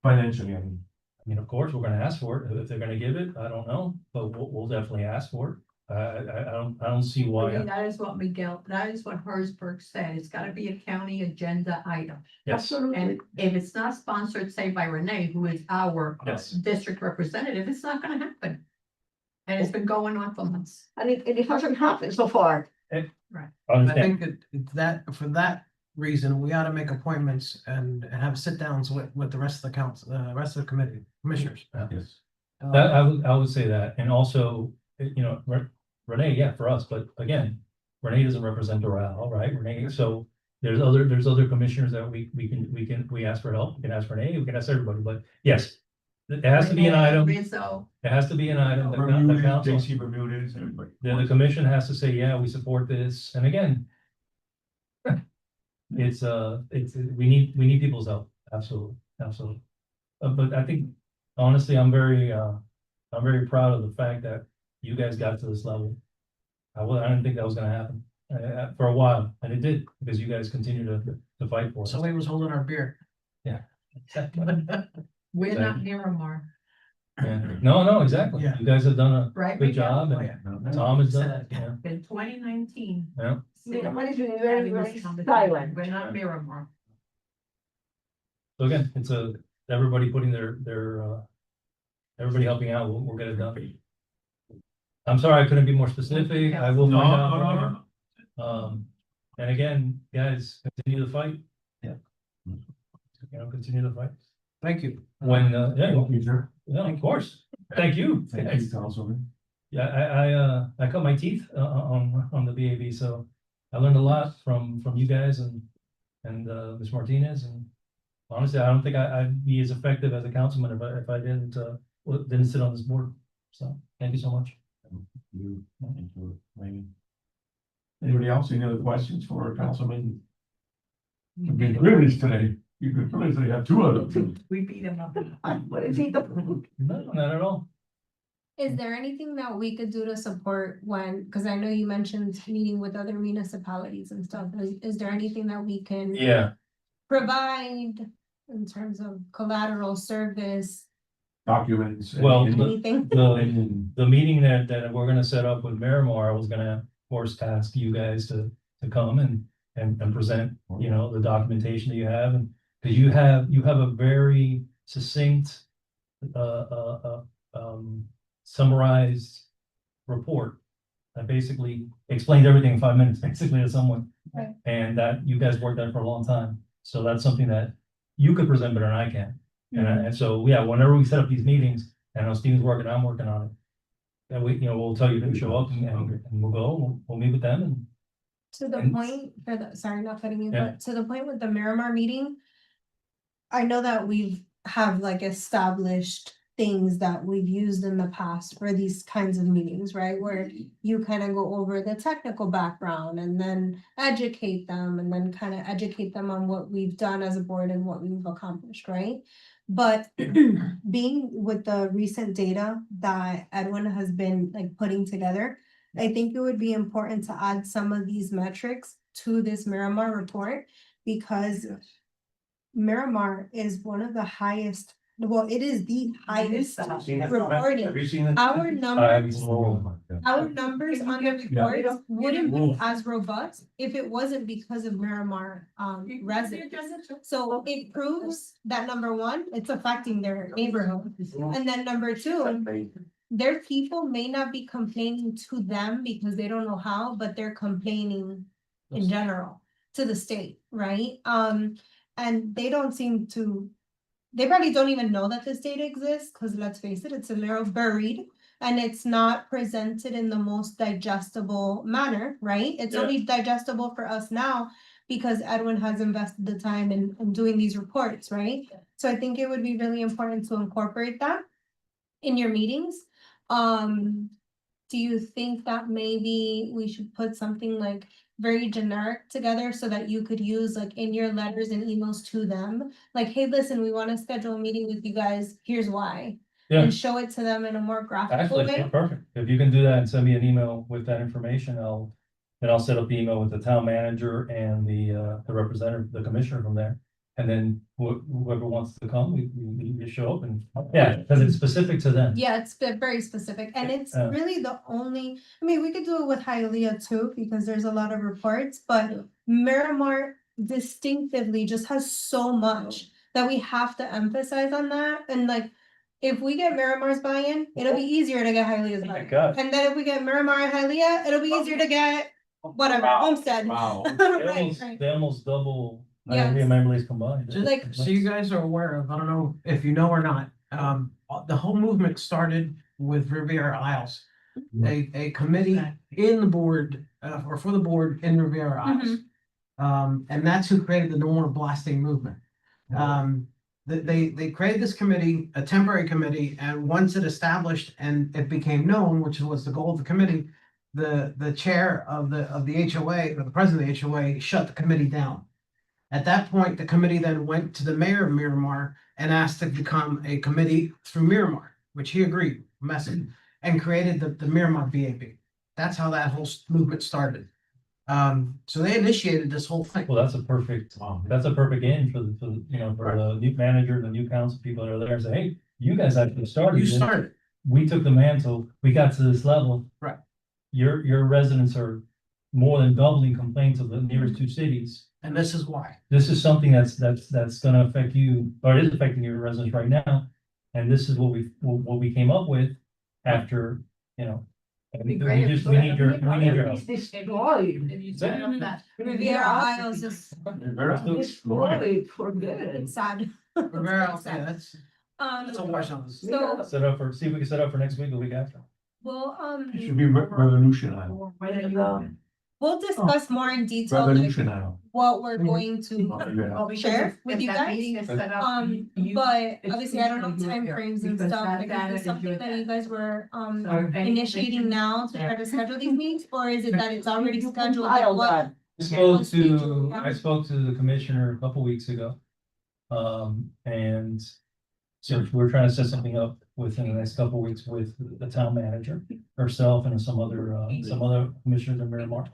Financially, I mean. I mean, of course, we're gonna ask for it. If they're gonna give it, I don't know, but we'll definitely ask for it. I don't see I mean, why. that is what Miguel, that is what Herzberg said. It's gotta be a county agenda item. Yes, Absolutely. And if it's not sponsored, say by Renee, who is our Yes. district representative, it's not gonna happen. And it's been going on for months. And it hasn't happened so far. I understand. think it's that, for that reason, we ought to make appointments and have sit downs with the rest of the council, rest of the committee, commissioners. Yes. That, I would say that, and also, Renee, yeah, for us, but again, Renee doesn't represent Doral, right? Renee, so there's other commissioners that we ask for help, we can ask Renee, we can ask everybody, but yes. It has to be an Renee, item, it Rizzo, has to be an item, the Bermudez, council, JC Bermudez, everybody. then the commission has to say, yeah, we support this, and again. It's, we need people's help, absolutely, absolutely. But I think, honestly, I'm very proud of the fact that you guys got to this level. I didn't think that was gonna happen, for a while, and it did, because you guys continue to fight for us. So he was holding our beer. we're Thank not Miramar, Yeah. No, exactly, Yeah. you guys have done a right? good Miguel? job, Oh, and yeah. Tom has done, Said, it, yeah, In 2019. yeah. Miramar is being having very, this very conversation. silent. We're not Miramar. So again, it's everybody putting everybody helping out, we'll get it done. I'm sorry, I couldn't be more specific, I will No, find out no, more. no, And again, guys, continue to fight. Yeah. Continue to fight. Thank you. When, no. yeah, Thank you, sir. yeah, of course. Thank you. Thank you, Councilman. Yeah, I cut my teeth on the BAB, so I learned a lot from you guys and Ms. Martinez, and honestly, I don't think I'd be as effective as a councilman if I didn't sit on this board. So, thank you so much. You, thank you, Raymond. Anybody else, any other questions for our councilman? You've been privileged today, you could privileged have two of them. We beat them up. What is it? No, not at all. Is there anything that we could do to support when, because I know you mentioned meeting with other municipalities and stuff, is there anything that we can Yeah, provide in terms of collateral service, Documents. Well, anything? the meeting that we're gonna set up with Miramar, I was gonna, of course, ask you guys to come and present, the documentation that you have, and because you have a very succinct, summarized report that basically explains everything in 5 minutes, basically, to someone. Right. And that you guys worked on for a long time, so that's something that you could present better than I can. And so, yeah, whenever we set up these meetings, and I know Steven's working, I'm working on it. That we, we'll tell you to show up and we'll go, we'll meet with them and. To the And- point for sorry, not cutting you, Yeah. but to the point with the Miramar meeting. I know that have like established things that we've used in the past for these kinds of meetings, right? Where you kind of go over the technical background and then educate them and then kind of educate them on what we've done as a board and what we've accomplished, right? But being with the recent data that Edwin has been like putting together, I think it would be important to add some of these metrics to this Miramar report because Miramar is one of the highest, well, it is the highest reporting. Have you seen it? Our numbers, Oh, our numbers on the reports wouldn't be as robust if it wasn't because of Miramar residents. So it proves that number one, it's affecting their neighborhood. And then number two, their people may not be complaining to them because they don't know how, but they're complaining in general to the state, right? And they don't seem to, they probably don't even know that this data exists, because let's face it, it's a little buried. And it's not presented in the most digestible manner, right? It's Yeah. only digestible for us now because Edwin has invested the time in doing these reports, right? So I think it would be really important to incorporate that in your meetings. Do you think that maybe we should put something like very generic together so that you could use like in your letters and emails to them? Like, hey, listen, we want to schedule a meeting with you guys, here's why. Yeah, And show it to them in a more graphical actually, way. perfect. If you can do that and send me an email with that information, then I'll set up the email with the town manager and the representative, the commissioner from there. And then whoever wants to come, we show up and, yeah, because it's specific to them. Yeah, it's very specific, and it's really the only, I mean, we could do it with Hialeah too, because there's a lot of reports, but Miramar distinctively just has so much that we have to emphasize on that, and like, if we get Miramar's buy-in, it'll be easier to get Hialeah's Oh my buy-in. God. And then if we get Miramar and Hialeah, it'll be easier to get whatever, Homestead. Wow. They almost double, Yes. Emily's combined. Just Like- so you guys are aware of, I don't know if you know or not, the whole movement started with Riviera Isles. A committee in the board, or for the board in Riviera Isles. And that's who created the No More Blasting movement. They created this committee, a temporary committee, and once it established and it became known, which was the goal of the committee, the chair of the HOA, or the president of the HOA, shut the committee down. At that point, the committee then went to the mayor of Miramar and asked to become a committee through Miramar, which he agreed, message, and created the Miramar BAB. That's how that whole movement started. So they initiated this whole thing. Well, that's a perfect game for the, for the new manager, the new council people that are there and say, hey, you guys actually started. You this. started. We took the mantle, we got to this level. Right. Your residents are more than doubling complaints of the nearest two cities. And this is why. This is something that's gonna affect you, or it is affecting your residents right now. And this is what we came up with after, and we need your help. Destroyed. And you set up that. Riviera Isles is, Destroyed for good. it's sad. Rivera, yeah, that's a Um, wash on. so, See if we can set up for next week, the week after. well, It should be revolutionized. we'll discuss more in detail, like, Revolutionized. what we're going to Yeah. share with you guys. But obviously, I don't know timeframes and stuff, like, is this something that you guys were, initiating now to try to schedule these meetings, or is it that it's already scheduled? Like, what- I spoke to the commissioner a couple weeks ago. And so we're trying to set something up within the next couple weeks with the town manager herself and some other commissioners in Miramar.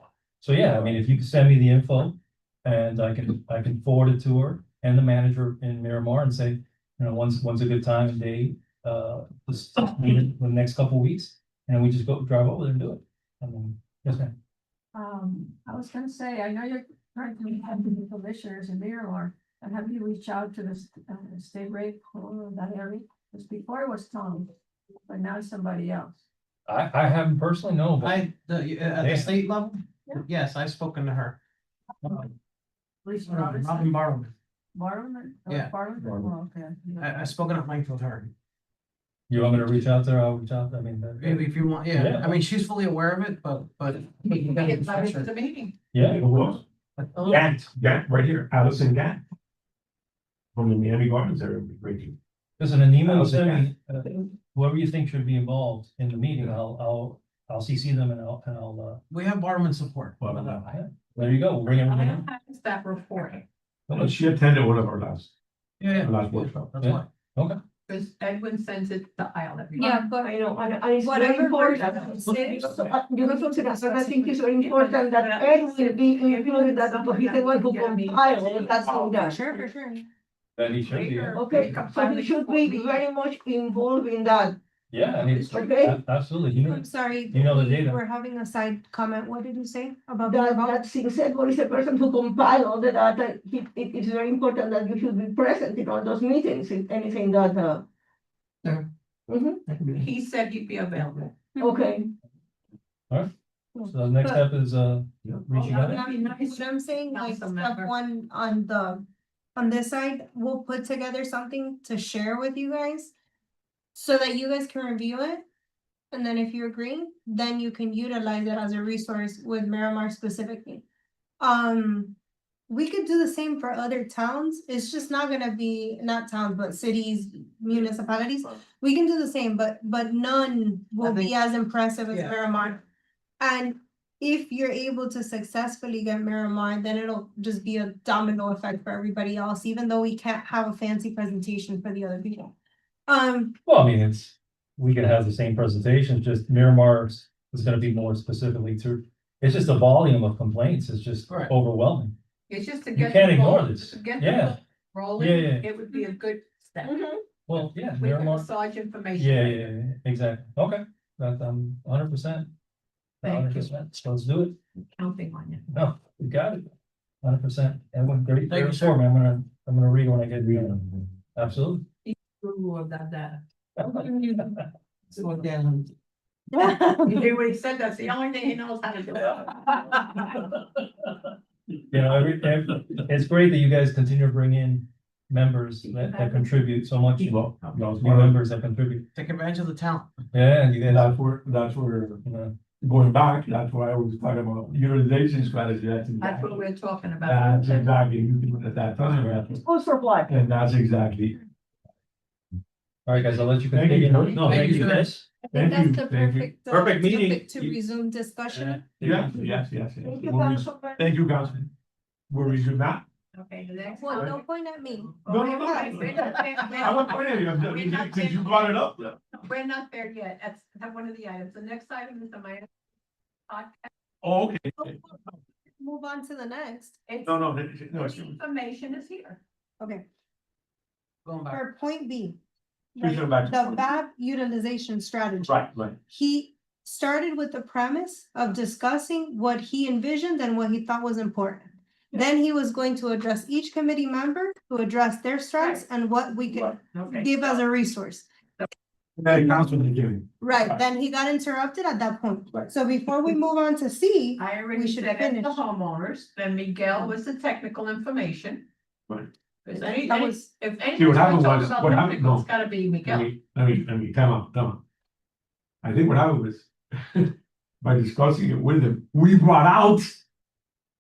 So yeah, I mean, if you can send me the info and I can forward it to her and the manager in Miramar and say, when's a good time and date, this meeting for the next couple weeks, and we just drive over there and do it. I mean, yes, ma'am. I was gonna say, I know you're currently having the commissioners in Miramar, and have you reached out to the state rate for that area? Because before it was Tom, but now it's somebody else. I haven't personally known, but At Yeah. the state level? Yeah. Yes, I've spoken to her. Lisa Robin Robinson, Barrowman. Barberman? Yeah. Barberman, oh, okay. I've spoken at length with her. you want me to reach out there? I'll reach out. I mean, Maybe if you want, yeah, Yeah. I mean, she's fully aware of it, but. The meeting. yeah. Who was? Gant, right here, Allison Gant. From the Miami Gardens area, great. Listen, an email, send me, whoever you think should be involved in the meeting, I'll CC them and I'll, We have Barman support. there you go, we'll bring everything in. How is that report? She attended one of our last Yeah, workshop. that's Yeah. why. Because Edwin sends it to Isle every. Yeah, but I know, and it's very Whatever important. version. You have to consider, I think it's very important that Ed will be included, that he's the one who compiled it, that's all that. Sure, for sure. That he should be, yeah. Okay, so he should be very much involved in that, Yeah, I mean, okay? absolutely, you know, I'm sorry. You know the we data. We're having a side comment. What did you say about? That since Edward is the person who compiled all the data, it is very important that you should be present in all those meetings, if anything that, Yeah. Mhm, He said he'd be available. okay. so the next step is, reaching out. What I'm saying, like, Council step member. one on this side, we'll put together something to share with you guys. So that you guys can review it. And then if you agree, then you can utilize it as a resource with Miramar specifically. We could do the same for other towns. It's just not gonna be, not towns, but cities, municipalities. We can do the same, but none will be as impressive as Yeah. Miramar. And if you're able to successfully get Miramar, then it'll just be a domino effect for everybody else, even though we can't have a fancy presentation for the other people. Well, I mean, we can have the same presentation, just Miramar's is gonna be more specifically to, it's just the volume of complaints is just Right. overwhelming. It's just to You get. can't the ignore ball- this. to get Yeah. the ball rolling, Yeah, yeah. it would be a good step. Well, yeah, We can Miramar, massage information. yeah, later. yeah, exactly, okay, that, 100%. Thank you. 100%, so let's do it, Counting on you. no, you got it, 100%, Edwin, great, Thank you, great sir. form, I'm gonna read it when I get reading, absolutely. Guru of that data. Slow down. You hear what he said? That's the only thing he knows how to do. You know, it's great that you guys continue to bring in members that contribute so much, Well, that was new one of, members that contribute, Take advantage of the talent. yeah, and you guys, that's where, you know, going back, that's why I was talking about utilization strategy, That's what exactly. we're talking about. That's exactly, you can, at that time, Who's for what? and that's exactly. all right, guys, I'll let you Thank you. continue. No, Thank thank you, you. guys. I think Thank that's you, the thank you. perfect. Perfect meeting. topic to resume discussion. Yes, yes. Thank you, We'll re- Councilman. Thank you, Councilman. We'll resume that. Okay, the next Well, one. don't point at me. No, no, no. I won't point at you, I'm just- since you brought it up. We're not there yet. That's one of the items. The next item is the minor. Oh, okay. Move on to the next. No, no, no, This information is here. Okay, Going back. for point B. Please go back to The point. VAB utilization strategy. Right. He started with the premise of discussing what he envisioned and what he thought was important. Then he was going to address each committee member to address their strengths and what we could Okay. give as a resource. Hey, Councilman, Jimmy. Right, Right. then he got interrupted at that point. Right. So before we move on to C, I We already should said it to finish. the homeowners, then Miguel was the technical information. Right. If That any, was- if See, anything, what happened was- about what happened- technical, no. it's gotta be Miguel. Let me, time out. I think what happened was, by discussing it with him, we brought out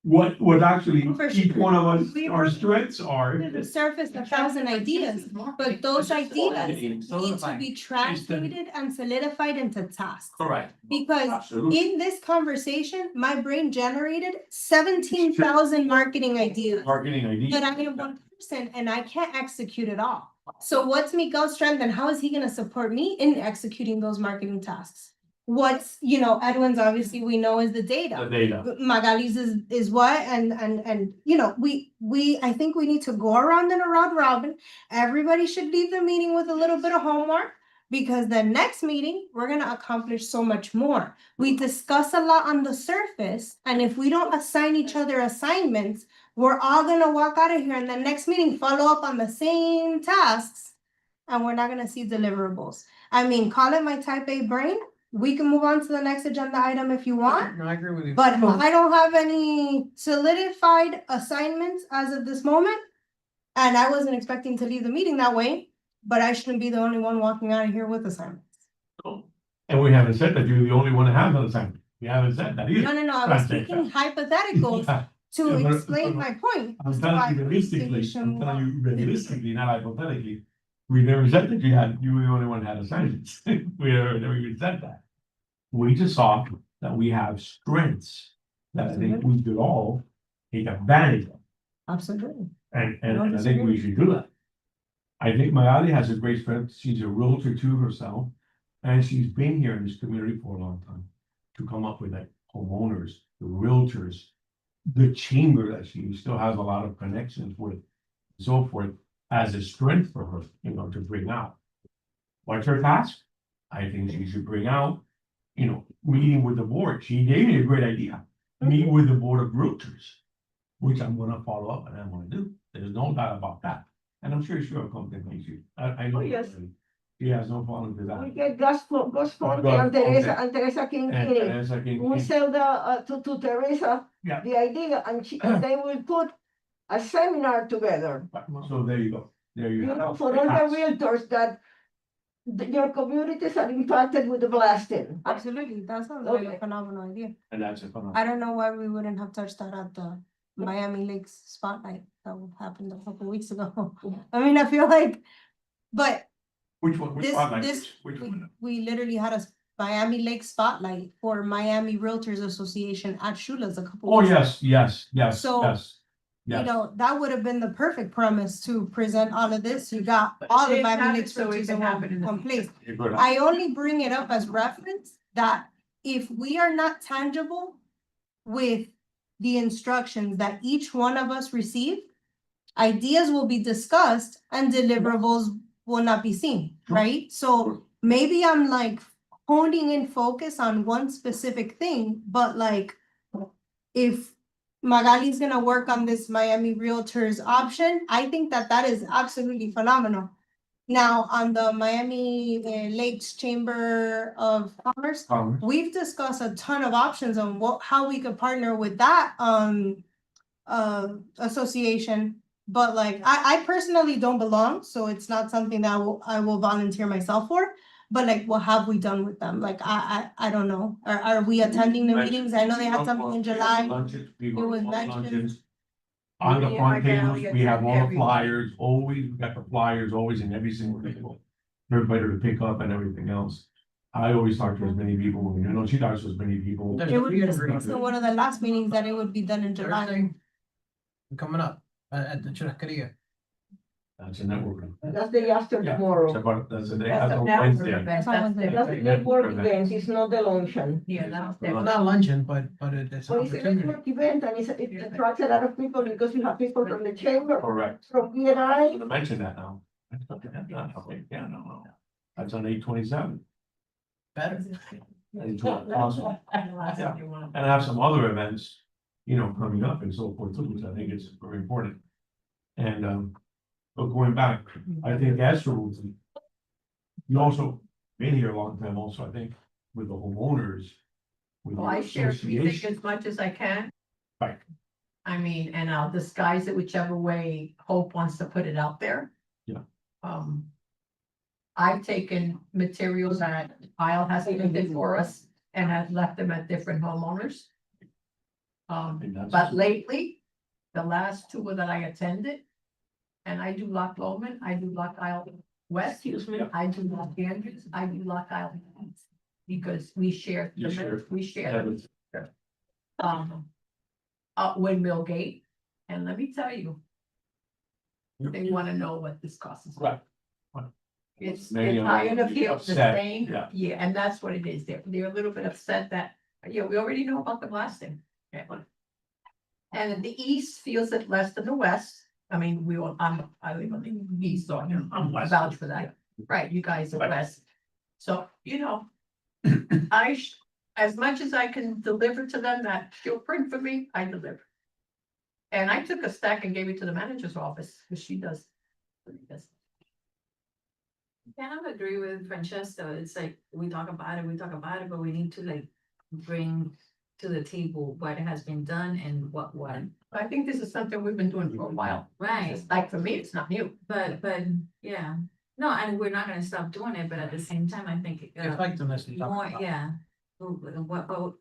what actually For each sure. one of us, We our were- strengths are. surfaced 1,000 ideas, but those ideas need to Solidifying. be translated and solidified into tasks. Correct. Because Absolutely. in this conversation, my brain generated 17,000 marketing ideas. Marketing ideas. But I am one person and I can't execute it all. So what's Miguel's strength and how is he gonna support me in executing those marketing tasks? What's, Edwin's obviously we know is the The data. data. Magali's is what, and, I think we need to go around in a round robin. Everybody should leave the meeting with a little bit of homework. Because the next meeting, we're gonna accomplish so much more. We discuss a lot on the surface, and if we don't assign each other assignments, we're all gonna walk out of here and the next meeting follow up on the same tasks. And we're not gonna see deliverables. I mean, call it my type A brain. We can move on to the next agenda item if you want. No, I agree with you. But I don't have any solidified assignments as of this moment. And I wasn't expecting to leave the meeting that way, but I shouldn't be the only one walking out of here with assignments. And we haven't said that you're the only one that has an assignment. We haven't said that either. No, I was speaking hypotheticals Yeah, to Yeah, but- explain my point. as I'm to telling why you realistically, we should I'm move telling on. you realistically, not hypothetically. We never said that you were the only one that had assignments. We never even said that. We just saw that we have strengths that I think we could all take advantage of. Absolutely. And I don't I think we should do that. I think Magali has a great strength. She's a realtor too herself. And she's been here in this community for a long time. To come up with like homeowners, the realtors, the chamber that she still has a lot of connections with, so forth, as a strength for her, you know, to bring out. What's her task? I think she should bring out, you know, meeting with the board. She gave me a great idea. Meet with the board of realtors, which I'm gonna follow up and I'm gonna do. There's no doubt about that. And I'm sure she'll come to me. I know. Oh, yes. She has no problem with We that. get Gus Fonte Gus and Teresa King. And as I We can, sell to Teresa Yeah. the idea, and they will put a seminar together. so there you go. There you You know, have. for all the realtors that your communities are impacted with the blasting. Absolutely, that sounds like a Okay. phenomenal idea. And that's a phenomenon. I don't know why we wouldn't have touched that at the Miami Lakes spotlight that happened a couple weeks ago. I mean, I feel like, but Which one? Which this, spotlight? this, Which we, one? we literally had a Miami Lake spotlight for Miami Realtors Association at Shula's a couple. Oh, weeks ago. yes, So, yes. You Yes. know, that would have been the perfect premise to present all of this. You got all the It Miami happened Lakes so it Realtors can in happen in the one place. You're good. I only bring it up as reference that if we are not tangible with the instructions that each one of us receive, ideas will be discussed and deliverables will not be seen, Sure. right? So maybe I'm like honing in focus on one specific thing, but like if Magali's gonna work on this Miami Realtors option, I think that that is absolutely phenomenal. Now, on the Miami Lakes Chamber of Commerce, we've discussed a ton of options on how we could partner with that association. But like, I personally don't belong, so it's not something that I will volunteer myself for. But like, what have we done with them? Like, I don't know. Are we attending the meetings? I know they had something in July. Lunches, we It go was to mentioned. luncheons. On the Yeah, front I tables, barely we have all the attend flyers, always, we got the flyers always in every single table. For everybody to pick up and everything else. I always talk to as many people, you know, she talks to as many people. There's It a would be meet and discussed greet in one of the last meetings that it would be done in July. Thursday coming up at the Churrascaria. That's a networking. That's the day after Yeah, tomorrow. that's the day, That's that's a on network Wednesday. event. That's That's on the- That's the Yeah. network Yeah. event, it's not the luncheon. Yeah, that's Well, the- Not luncheon, but it's an Well, it's a opportunity. network event and it attracts a lot of people because you have people from the chamber, Correct. from I'm BNI. gonna mention that now. Yeah, no. That's on 8/27. Better. Awesome. And I have some other events, you know, coming up and so forth too, which I think is very important. And, but going back, I think Esther will be. You also been here a long time also, I think, with the homeowners. With Well, the I share everything association. as much as I can. Right. I mean, and I'll disguise it whichever way Hope wants to put it out there. Yeah. I've taken materials that Kyle has printed for us and have left them at different homeowners. And that's- But lately, the last two that I attended, and I do Loch Lomond, I do Loch Isle West, Excuse me. I do Loch Andrews, I do Loch Isle East. Because we share, You share. we share Yeah, them. but- Up Windmill Gate, and let me tell you, Yep. they wanna know what this costs. Right. It's Many of high them enough be here, the upset, same, yeah. yeah, and that's what it is, they're a little bit upset that, yeah, we already know about the blasting. Yeah. And the east feels it less than the west, I mean, I live on the east, so I'm west. vouch for that, right, you guys are Right. west. So, you know, as much as I can deliver to them that she'll print for me, I deliver. And I took a stack and gave it to the manager's office, because she does. Kind of agree with Francesca. It's like, we talk about it, but we need to like bring to the table what has been done and what. I think this is something we've been doing for a while. Right, It's like, for me, it's not new. but, yeah, no, and we're not gonna stop doing it, but at the same time, I think. Effectiveness. we talked More, about. yeah, what,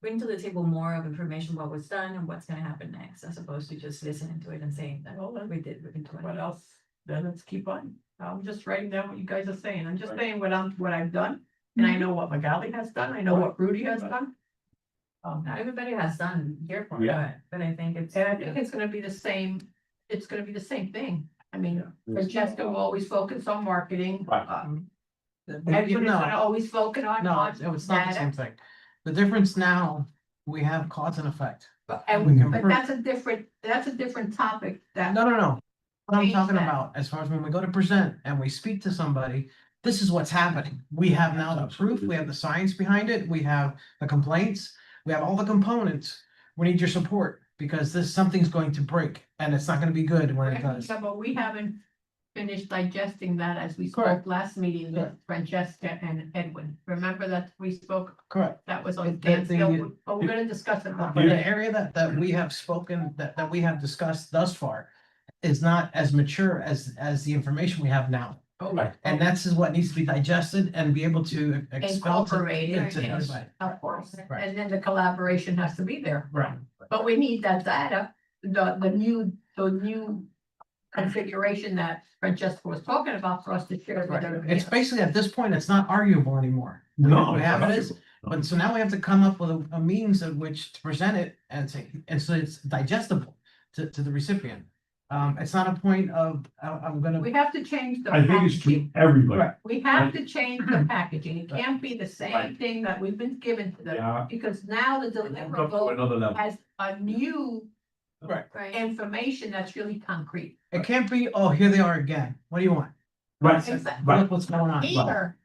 bring to the table more of information, what was done and what's gonna happen next, as opposed to just listening to it and saying that, Well, we did, we can do it. What else? Then let's keep on. I'm just writing down what you guys are saying. I'm just saying what I've done. And I know what Magali has done. I know what Rudy has done. Not everybody has done their part, Yeah. but I think it's. And I think it's gonna be the same, it's gonna be the same thing. I mean, Francesca will always focus on marketing. Right. Edwin is gonna always focus on. No, on it's not the data. same thing. The difference now, we have cause and effect. But, We can but prove- that's a different topic that. No, no, no. What I'm Change talking that. about, as far as when we go to present and we speak to somebody, this is what's happening. We have now the proof, we have the science behind it, we have the complaints, we have all the components. We need your support because something's going to break and it's not gonna be good when it does. Yeah, but we haven't finished digesting that as we spoke Correct. last meeting with Correct. Francesca and Edwin. Remember that we spoke, Correct. that was on It- standstill, but we're gonna discuss it. But the area that we have spoken, that we have discussed thus far is not as mature as the information we have now. Okay. And that's is what needs to be digested and be able to expel to Incorporated, everybody. of course, Right. and then the collaboration has to be there. Right. But we need that data, the new configuration that Francesca was talking about for us to share with everybody. It's basically, at this point, it's not arguable anymore. No. We have it is, but so now we have to come up with a means of which to present it and say, and so it's digestible to the recipient. It's not a point of, I'm gonna. We have to change the I think it's packaging. to everybody. Right. We have to change the packaging. It can't be the same Right. thing that we've been given to them, Yeah. because now the Come to deliverable another level. has a new Right. Right. information that's really concrete. It can't be, oh, here they are again. What do you want? Right, Exactly. right. Look what's going on. Here,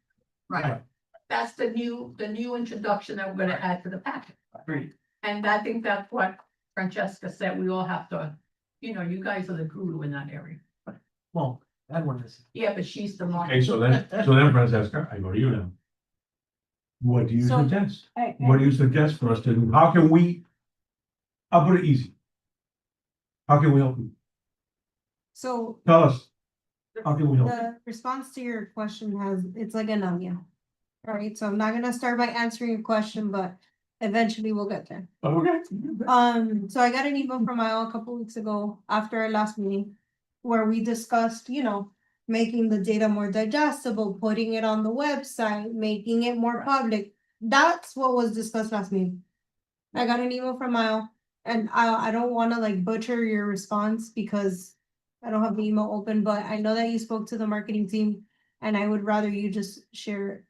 right, Right. that's the new introduction that we're gonna add to the packet. Agreed. And I think that's what Francesca said, we all have to, you guys are the guru in that area. Well, that one is. Yeah, but she's the Okay, market. so then Francesca, I go to you now. What do you So- suggest? What do you suggest for us to do? How can we? I'll put it easy. How can we help you? So Tell us. How can we help? the response to your question it's like an onion. Alright, so I'm not gonna start by answering your question, but eventually we'll get there. Okay. So I got an email from Mile a couple weeks ago after our last meeting. Where we discussed, making the data more digestible, putting it on the website, making it more public. That's what was discussed last meeting. I got an email from Mile, and I don't wanna butcher your response because I don't have the email open, but I know that you spoke to the marketing team. And I would rather you just share it.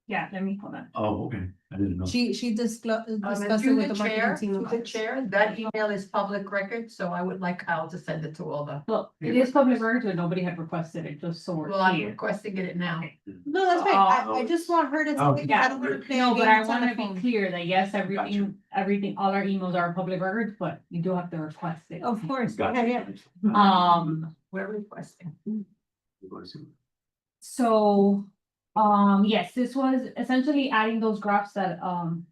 Yeah, let me hold on. Oh, okay. I didn't know. She discussed it To with the the marketing chair, team. to the chair, that email is public record, so I would like Kyle to send it to all the, Well, it is public record, but nobody had requested it, just so we're well, I'm clear. requesting it now. No, that's fine. I just want her to. Oh, I don't wanna play No, but I games on the wanna be phone. clear that yes, everything, all our emails are public records, but you do have to request it. Of course, Gotcha. yeah. We're requesting. So, yes, this was essentially adding those graphs that,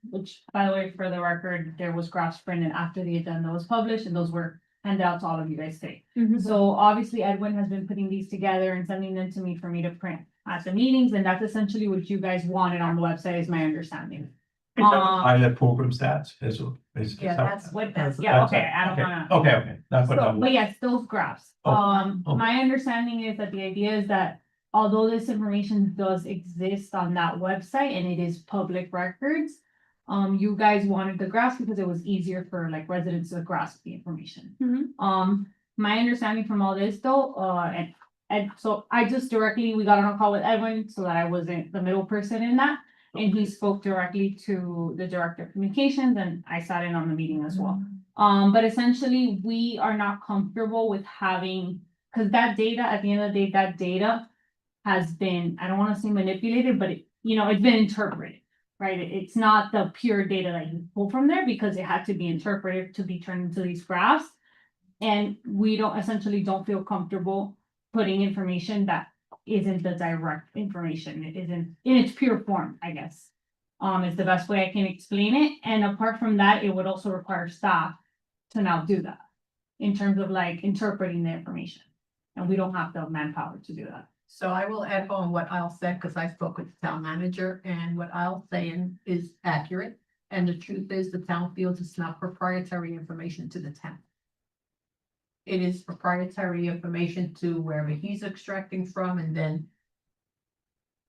which, by the way, for the record, there was graphs printed after the agenda was published, and those were handed out to all of you guys today. So obviously Edwin has been putting these together and sending them to me for me to print at the meetings, and that's essentially what you guys wanted on the website, is my understanding. I have program stats, that's what. Yeah, that's What that's, yeah, okay, I don't wanna. Okay, that's what So, I'm. but yes, those graphs. Oh, okay. My understanding is that the idea is that although this information does exist on that website and it is public records, you guys wanted the graphs because it was easier for residents to grasp the information. My understanding from all this though, and so I just we got on a call with Edwin so that I wasn't the middle person in that. And he spoke directly to the director of communications, and I sat in on the meeting as well. But essentially, we are not comfortable with having, because that data, at the end of the day, that data has been, I don't want to say manipulated, but it's been interpreted, right? It's not the pure data that you pull from there because it had to be interpreted to be turned into these graphs. And we don't feel comfortable putting information that isn't the direct information. It isn't in its pure form, I guess. Is the best way I can explain it. And apart from that, it would also require staff to now do that in terms of interpreting the information. And we don't have the manpower to do that. So I will add on what I'll said, because I spoke with the town manager, and what I'll saying is accurate. And the truth is, the town feels it's not proprietary information to the town. It is proprietary information to wherever he's extracting from and then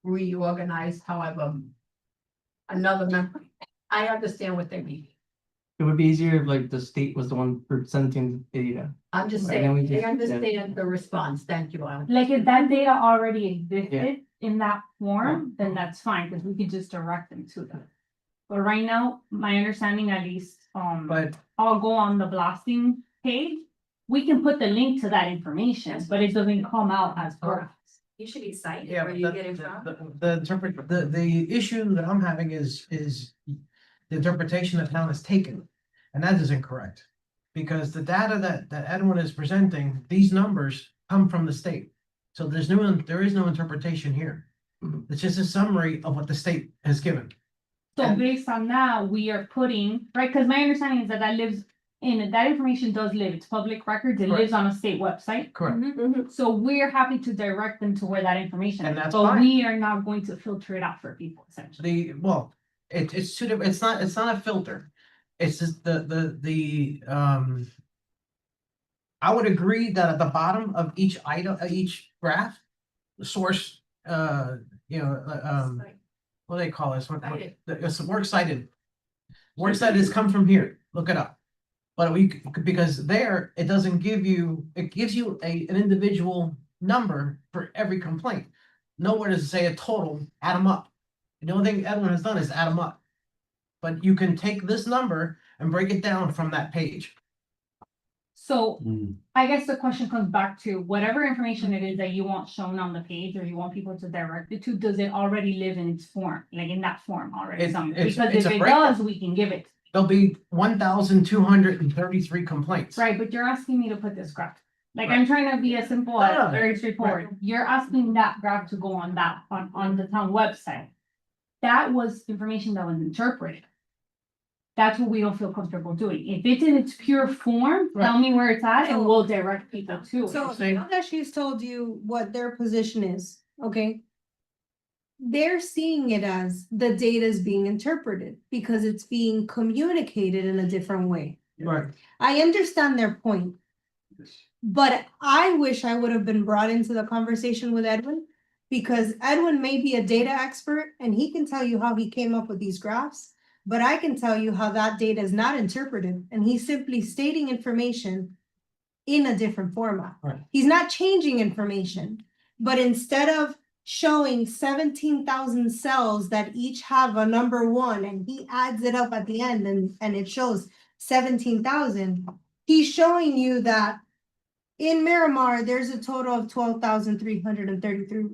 reorganize however another member. I understand what they mean. It would be easier if like the state was the one presenting the data. I'm just Right, then we saying, I just- yeah. understand the response. Thank you, Alan. Like if that data already existed in that form, then that's fine, because we could just direct them to that. But right now, my understanding at least, But I'll go on the blasting page. We can put the link to that information, but it doesn't come out as graphs. You should be cited yeah, where but you get it from. the issue that I'm having is the interpretation that town has taken. And that is incorrect. Because the data that Edwin is presenting, these numbers come from the state. So there is no interpretation here. Mhm. It's just a summary of what the state has given. So And- based on that, we are putting, right, because my understanding is that that information does live, it's public records, it Correct. lives on a state website. Correct. So we're happy to direct them to where that information And is, that's but fine. we are not going to filter it out for people essentially. It's two different, it's not a filter. It's just I would agree that at the bottom of each item, each graph, the source, what do they call this? Cited. It's works cited. Works cited has come from here, look it up. But because there, it doesn't give you, it gives you an individual number for every complaint. Nowhere does it say a total, add them up. The only thing Edwin has done is add them up. But you can take this number and break it down from that page. So Mm. I guess the question comes back to whatever information it is that you want shown on the page or you want people to direct it to, does it already live in its form, like in that form already? Somewhere? it's Because a if it breakdown. does, we can give it. There'll be 1,233 complaints. Right, but you're asking me to put this graph. Like, Right. I'm trying to be as simple No, no, as very straightforward. You're asking that graph to go on the town website. That was information that was interpreted. That's what we don't feel comfortable doing. If it's in its pure form, tell me where it's at and we'll direct people to So it. Same. now that she's told you what their position is, okay? They're seeing it as the data is being interpreted because it's being communicated in a different way. Right. I understand their point. But I wish I would have been brought into the conversation with Edwin. Because Edwin may be a data expert and he can tell you how he came up with these graphs. But I can tell you how that data is not interpreted and he's simply stating information in a different format. Right. He's not changing information, but instead of showing 17,000 cells that each have a number 1 and he adds it up at the end and it shows 17,000, he's showing you that in Miramar, there's a total of 12,333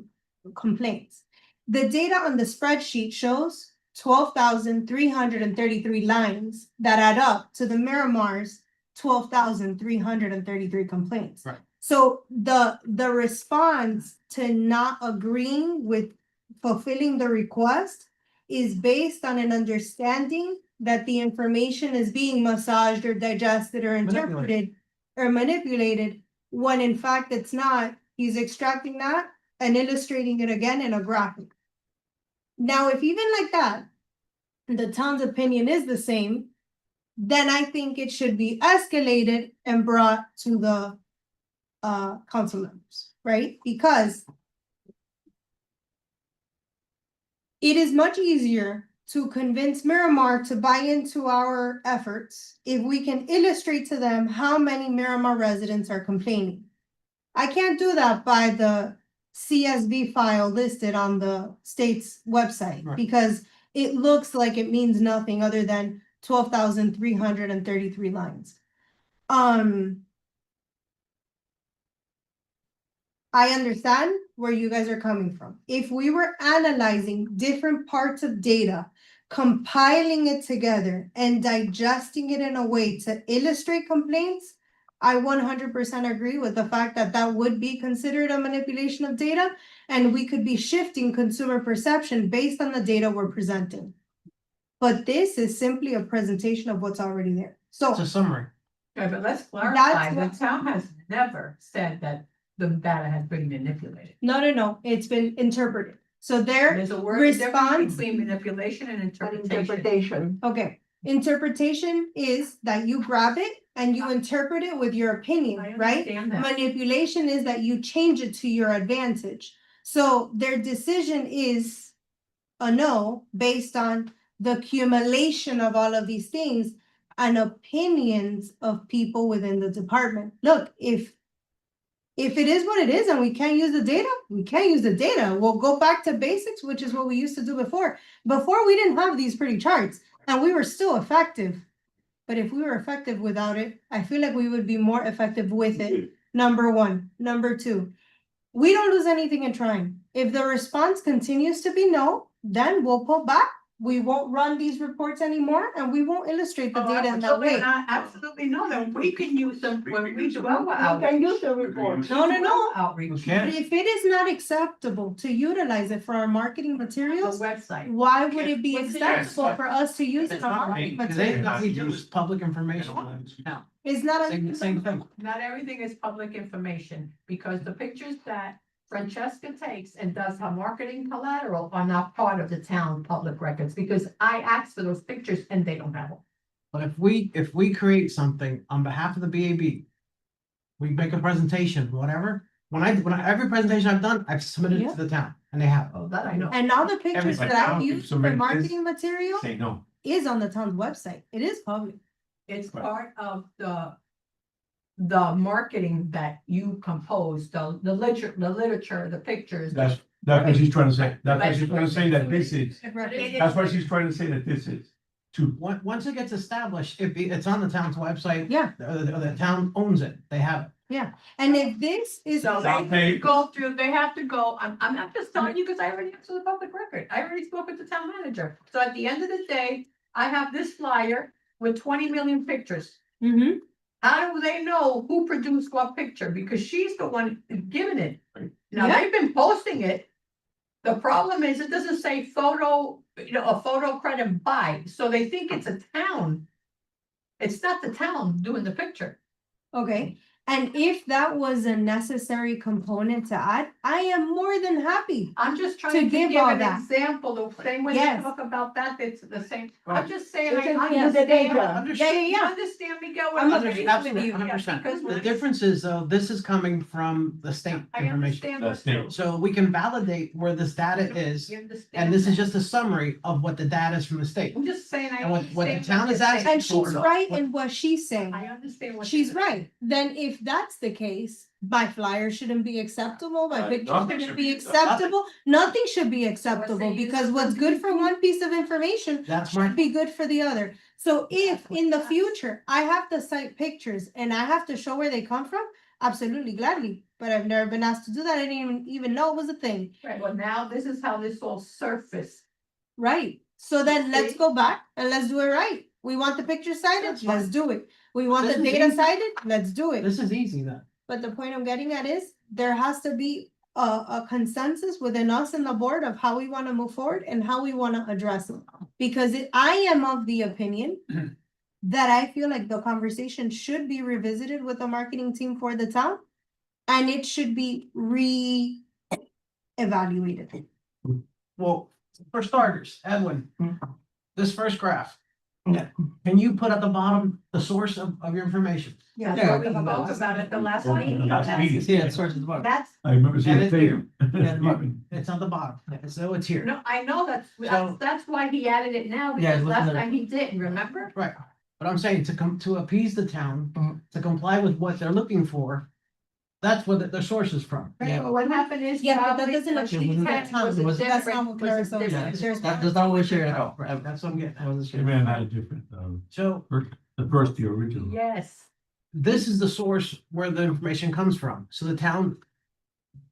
complaints. The data on the spreadsheet shows 12,333 lines that add up to the Miramar's 12,333 complaints. Right. So the response to not agreeing with fulfilling the request is based on an understanding that the information is being massaged or digested or interpreted or manipulated, when in fact it's not. He's extracting that and illustrating it again in a graphic. Now, if even like that, the town's opinion is the same, then I think it should be escalated and brought to the council members, right? Because it is much easier to convince Miramar to buy into our efforts if we can illustrate to them how many Miramar residents are complaining. I can't do that by the CSV file listed on the state's website Right. because it looks like it means nothing other than 12,333 lines. I understand where you guys are coming from. If we were analyzing different parts of data, compiling it together and digesting it in a way to illustrate complaints, I 100% agree with the fact that that would be considered a manipulation of data, and we could be shifting consumer perception based on the data we're presenting. But this is simply a presentation of what's already there. So It's a summary. Okay, but let's clarify, That's the what- town has never said that the data has been manipulated. no, it's been interpreted. So there, There's a word difference response- between manipulation and interpretation. okay, interpretation is that you grab it and you interpret it with your I opinion, right? understand that. Manipulation is that you change it to your advantage. So their decision is a no based on the accumulation of all of these things. and opinions of people within the department. Look, if it is what it is and we can't use the data, we can't use the data. We'll go back to basics, which is what we used to do before. Before, we didn't have these pretty charts and we were still effective. But if we were effective without it, I feel like we would be more effective with it. Number one. Number two, we don't lose anything in trying. If the response continues to be no, then we'll pull back. We won't run these reports anymore and we won't illustrate the data in that way. Absolutely no, then we can use them when we do our You outreach. can use the report. No. Outreach, But if it is not acceptable to utilize it for our marketing the materials, website. why would it be What's the acceptable for us to use it It's on not our right, marketing because materials? what we do is public information. It's not Same thing. Not everything is public information, because the pictures that Francesca takes and does her marketing collateral are not part of the town public records, because I asked for those pictures and they don't have them. But if we create something on behalf of the BAB, we make a presentation, whatever, every presentation I've done, I've submitted it to the town and they have. Oh, that I know. And all the pictures Everybody that I now use for submit this. marketing material Say no. is on the town's website. It is public. It's Right. part of the marketing that you compose, the literature, the pictures. That's what she's trying to say. That's what she's trying to say that this is. It That's what is- she's trying to say that this is. To, Once it gets established, it's on the town's website. Yeah. The town owns it, they have it. And if this is. So Okay. they go through, they have to go, I'm just telling you, because I already answered the public record, I already spoke with the town manager. So at the end of the day, I have this flyer with 20 million pictures. Mm-hmm. How do they know who produced what picture? Because she's the one giving it. Now, Yeah. they've been posting it. The problem is, it doesn't say photo, a photo credit by, so they think it's a town. It's not the town doing the picture. Okay, and if that was a necessary component to add, I am more than happy. I'm just To trying to give give all an that. example, the same way you Yes. talk about that, it's the same. I'm Right. just saying, It's I in the understand. data. You understand, Miguel? what I'm I'm agreeing saying? with you. Yeah, 100%. because The when difference is though, this is coming from the state I information. understand. That's what- it. So we can validate where this data is, You understand and this is that. just a summary of what the data is from the state. I'm just saying, I And what the understand. town is you're saying. asking And she's for- right in what she's saying. I understand what. She's you're right. Then if that's the case, my flyer shouldn't be acceptable, my picture nothing shouldn't should be be acceptable, nothing should be acceptable, because what's good for one piece of information That's should right. be good for the other. So if in the future I have to cite pictures and I have to show where they come from, absolutely gladly, but I've never been asked to do that. I didn't even know it was a thing. Right, well, now this is how this all surfaced. Right, so then let's See? go back and let's do it right. We want the picture cited, That's let's fine. do it. We want This the is data easy. cited, let's do it. This is easy then. But the point I'm getting at is, there has to be a consensus within us and the board of how we wanna move forward and how we wanna address it. Because I am of the opinion that I feel like the conversation should be revisited with the marketing team for the town. And it should be re-evaluated. Well, for starters, Edwin, this first graph. Yeah. Can you put at the bottom the source of your information? That's Yeah, what we spoke about at the last meeting. Last meeting. Yeah, it starts at the bottom. That's, I remember seeing And it it's here. there. It's on the bottom, so it's here. no, I know So- that's why he added it now, Yeah, because it's last looking at it. time he didn't, remember? Right, but I'm saying to appease the town, Mhm. to comply with what they're looking for, that's what the source is from. Right, Yeah. well, what happened is. Yeah, but that probably doesn't what appease she the had town. was a That's not what different- was a Clarissa was different- saying. That does not always share at all. Right, that's what I'm getting I at. wasn't They sure. may have had a different, So the original. Yes, this is the source where the information comes from. So the town,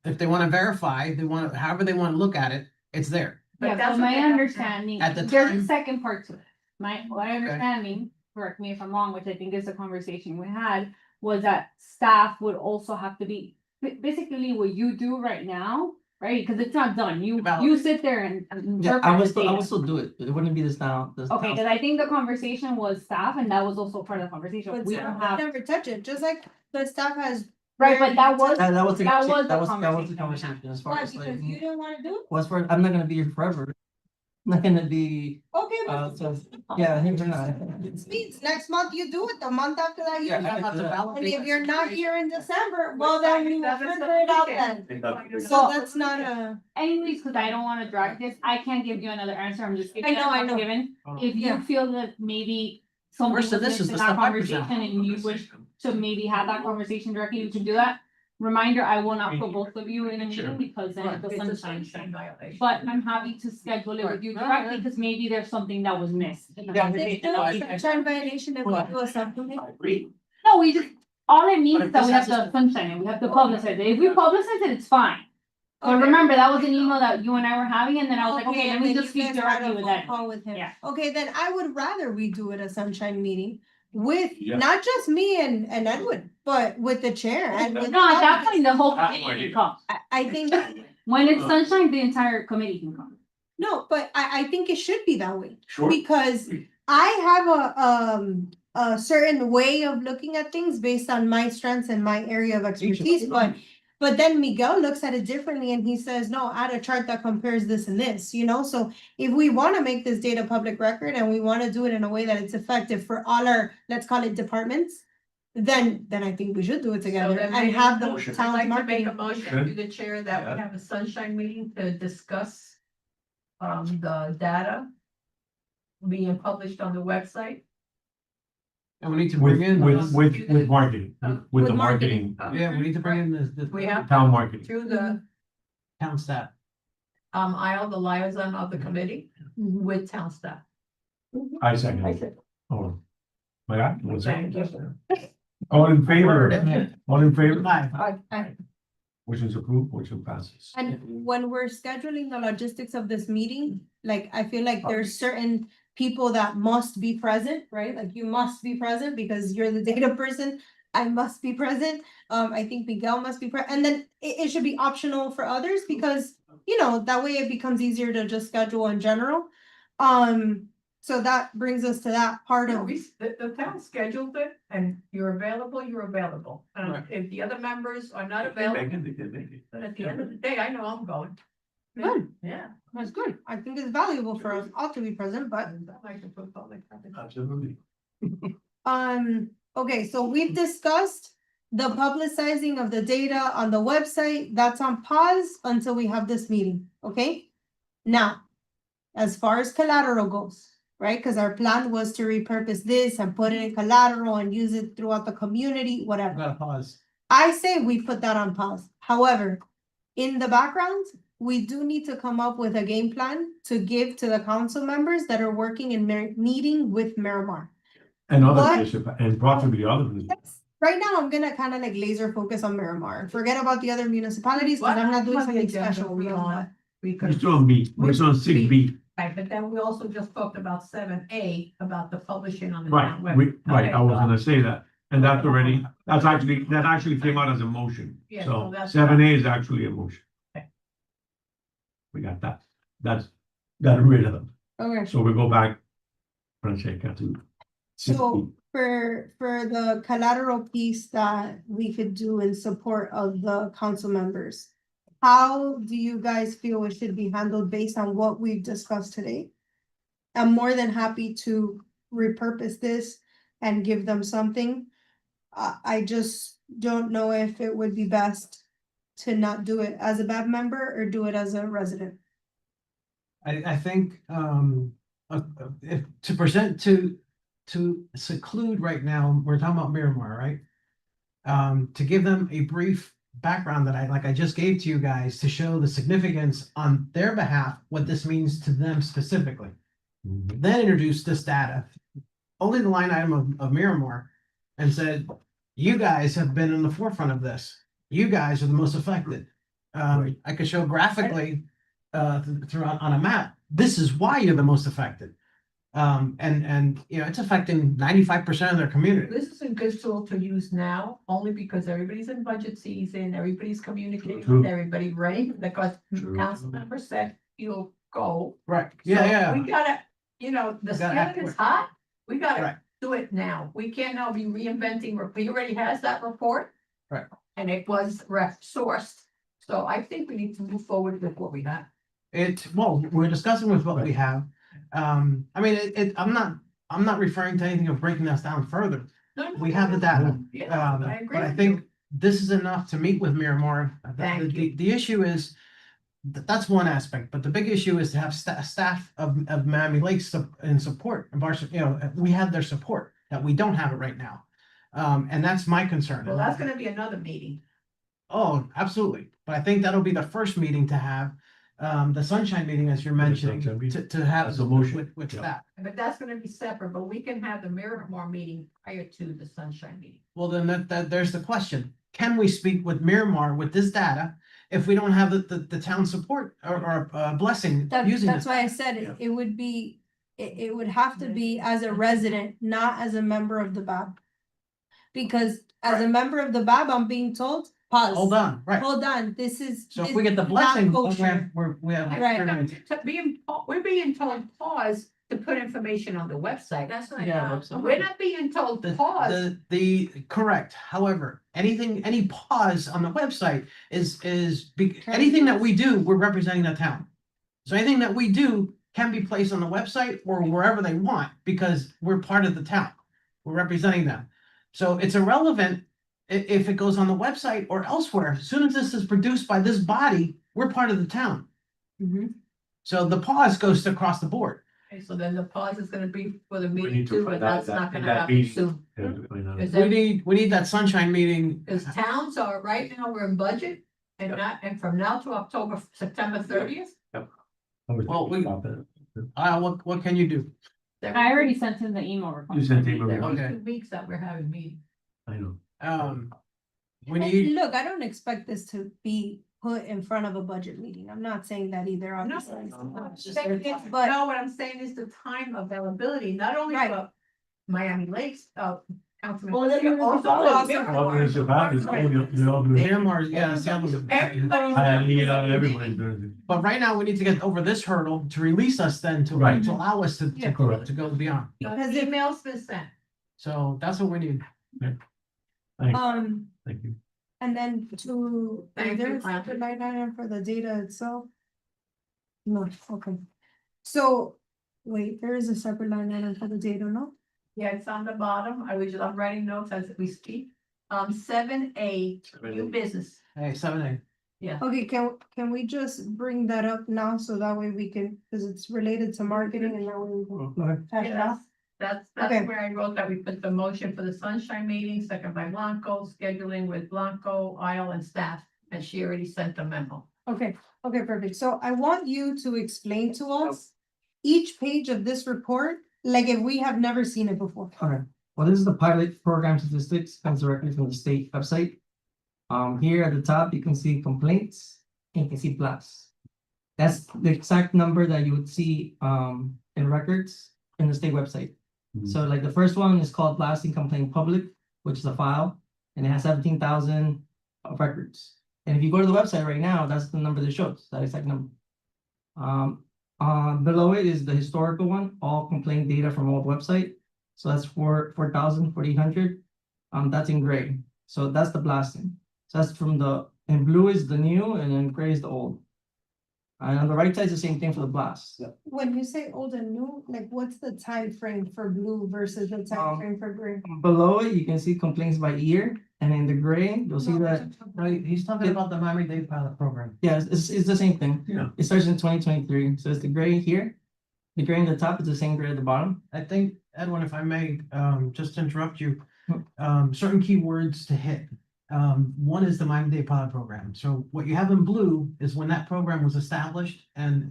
if they want to verify, however they want to look at it, it's there. But Yeah, that's but what my they have to- understanding, At the there's time- a second part to it. My understanding, correct me if I'm wrong, which I think is a conversation we had, was that staff would also have to be, basically what you do right now, right? Because it's not done. You Valid. sit there and Yeah, interpret I the would still, I data. would still do it. It wouldn't be this now. Okay, because I think the conversation was staff and that was also part of the conversation. But We staff don't have, never touch it, just like the staff has. right, but that was, That was the, That was the that was the conversation. conversation as far Why, as like, because you didn't wanna do it? well, as far, I'm not gonna be here forever. I'm not gonna be, Okay, so, yeah, here for now. it means next month you do it, the month after that you. Yeah, do I it. have to And if you're not here in December, well, then we will figure it out then. So So- that's not a. anyways, because I don't want to drag this, I can't give you another answer. I'm just giving. I know. Given, if you Yeah. feel that maybe something Worse than was this is missed in the that stuff I present. conversation and you wish to maybe have that conversation directly, you can do that. Reminder, I will not put both of you in a meeting because then it's a It's a sunshine sunshine thing. violation. But I'm happy to schedule it with you directly because maybe there's something that was missed. in the conversation. Sunshine violation if we do a subcommittee. No, we just, all it means is that we have to sunshine it, we have to publicize it. If we publicize it, it's fine. But Okay. remember, that was an email that you and I were having, and then I was like, Okay, okay, let and me then just you speak guys had a directly with phone that. call with him. Yeah. Okay, then I would rather we do it a sunshine meeting with Yeah. not just me and Edwin, but with the chair and with. No, at that point, the whole That's committee what can it- come. I think, When it's sunshine, the entire committee can come. no, but I think it should be that way. Sure. Because I have a certain way of looking at things based on my strengths and my area of expertise, but then Miguel looks at it differently and he says, no, add a chart that compares this and this, you know? So if we want to make this data public record and we want to do it in a way that it's effective for all our, let's call it departments, then I think we should do it together then and maybe have the motion. I'd town's like to make marketing. a motion to the chair that we have a sunshine meeting to discuss the data being published on the website. And we need to bring in. With marketing, with With the marketing. marketing, Yeah, we need to bring in the We have town marketing. through the town staff. aisle, the liaison of the committee with town staff. I second. it. Oh. My God, what's that? Thank you. All in favor? All in favor? Aye. Which is approved, which is passes. And when we're scheduling the logistics of this meeting, like, I feel like there's certain people that must be present, right? Like, you must be present because you're the data person. I must be present. I think Miguel must be present. And then it should be optional for others because, you know, that way it becomes easier to just schedule in general. So that brings us to that part No, of, the town scheduled it and you're available, you're available. And Right. if the other members are not available, but at the end of the day, I know I'm going. Good. Yeah. that's good. I think it's valuable for us all to be present, but I like to put public. Absolutely. okay, so we've discussed the publicizing of the data on the website. That's on pause until we have this meeting, okay? Now, as far as collateral goes, right? Because our plan was to repurpose this and put it in collateral and use it throughout the community, whatever. Gotta pause. I say we put that on pause. However, in the background, we do need to come up with a game plan to give to the council members that are working in meeting with Miramar. And What? others, and possibly others. Yes. Right now, I'm gonna kind of like laser focus on Miramar. Forget about the other municipalities, because I'm not doing something special. We beyond that. on, We're because, still on B, we're still on six B. right, but then we also just talked about 7A, about the publishing on the Right, town web. right, I was Okay. gonna say that, and that's already, that actually came out as a motion, Yeah, so so that's- 7A is actually a motion. Okay. We got that, got rid of them, Okay, so we go back, Francesca, to 6B. so for the collateral piece that we could do in support of the council members, how do you guys feel it should be handled based on what we've discussed today? I'm more than happy to repurpose this and give them something. I just don't know if it would be best to not do it as a BAB member or do it as a resident. I think, if to present to seclude right now, we're talking about Miramar, right? To give them a brief background that I just gave to you guys to show the significance on their behalf, what this means to them specifically. Then introduce this data, only the line item of Miramar, and said, you guys have been in the forefront of this. You guys are the most affected. I could show graphically throughout on a map, this is why you're the most affected. And you know, it's affecting 95% of their community. This is a good tool to use now, only because everybody's in budget season, everybody's communicating True. with everybody, right? Because True. council member said you'll go. Right, So yeah. We gotta, you know, the We gotta act skillet is quick. hot, we Right. gotta do it now. We can't now be reinventing, he already has that report. Right. And it was sourced, so I think we need to move forward with what we have. Well, we're discussing with what we have. I mean, I'm not referring to anything of breaking us down further. We have the data. Yeah, I agree But I with think you. this is enough to meet with Miramar. Thank you. The issue is that's one aspect, but the big issue is to have staff of Miami Lakes in support of our, we have their support, that we don't have it right now. And that's my concern. Well, that's gonna be another meeting. Oh, absolutely, but I think that'll be the first meeting to have, the sunshine meeting, as you're mentioning, sunshine meeting? to have That's a motion. with Yeah. staff. But that's gonna be separate, but we can have the Miramar meeting prior to the sunshine meeting. Well, then there's the question. Can we speak with Miramar with this data if we don't have the town support or blessing using That's it? why I said Yeah. it would be, it would have to be as a resident, not as a member of the BAB. Because as a member of the BAB, I'm being told, pause. Hold on, right. Hold on, this is. So if we get the it's not blessing, then kosher. we have. Right. We're being told pause to put information on the website. That's what I Yeah, thought. We're not being told The, pause. correct. However, any pause on the website anything that we do, we're representing the town. So anything that we do can be placed on the website or wherever they want because we're part of the town. We're representing them. So it's irrelevant if it goes on the website or elsewhere. As soon as this is produced by this body, we're part of the town. Mhm. So the pause goes across the board. Okay, so then the pause is gonna be for the We meeting need to too, but find out that's not in gonna that happen meeting. soon. Is We that, need that sunshine meeting. because towns are, right now, we're in budget, and not, and from now to September 30th. Well, what can you do? I already sent him the email request. You sent the email. There are Okay. 2 weeks that we're having meetings. I know. We And need, look, I don't expect this to be put in front of a budget meeting. I'm not saying that either, No, obviously. but no, what I'm saying is the time availability, not only Right. for Miami Lakes, Councilman. All the Garcia, also municipalities. for All Miramar. municipalities, they all do it. Miramar, yeah, see, Everybody- Everybody's doing it. but right now we need to get over this hurdle to release us then Right. to allow us Yeah. to go beyond. Because emails been sent. So that's what we need. Thank you. And then to, Thank is there you, a Clara. separate line item for the data itself? No, okay. So, wait, there is a separate line item for the data, no? Yeah, it's on the bottom. I'm writing notes as we speak. 7A, new business. Hey, 7A. Okay, can we just bring that up now so that way we can, because it's related to marketing and that way we can hash it out? That's Okay. where I wrote that we put the motion for the sunshine meeting, second by Blanco, scheduling with Blanco, Isle and staff, and she already sent the memo. Okay, perfect. So I want you to explain to us each page of this report, like if we have never seen it before. Okay, well, this is the pilot program statistics, comes directly from the state website. Here at the top, you can see complaints and you can see blasts. That's the exact number that you would see in records in the state website. So like the first one is called blasting complaint public, which is a file, and it has 17,000 records. And if you go to the website right now, that's the number that shows, that exact number. Below it is the historical one, all complaint data from old website. So that's 4,800. That's in gray. So that's the blasting. So that's from in blue is the new and then gray is the old. And on the right side is the same thing for the blast. When you say old and new, like what's the time frame for blue versus the time frame for gray? Below it, you can see complaints by year, and in the gray, you'll see that, Right, he's talking about the Miami-Dade pilot program. yeah, it's the same thing. Yeah. It starts in 2023, so it's the gray here. The gray in the top is the same gray at the bottom. I think, Edwin, if I may, just interrupt you, certain keywords to hit. One is the Miami-Dade pilot program. So what you have in blue is when that program was established and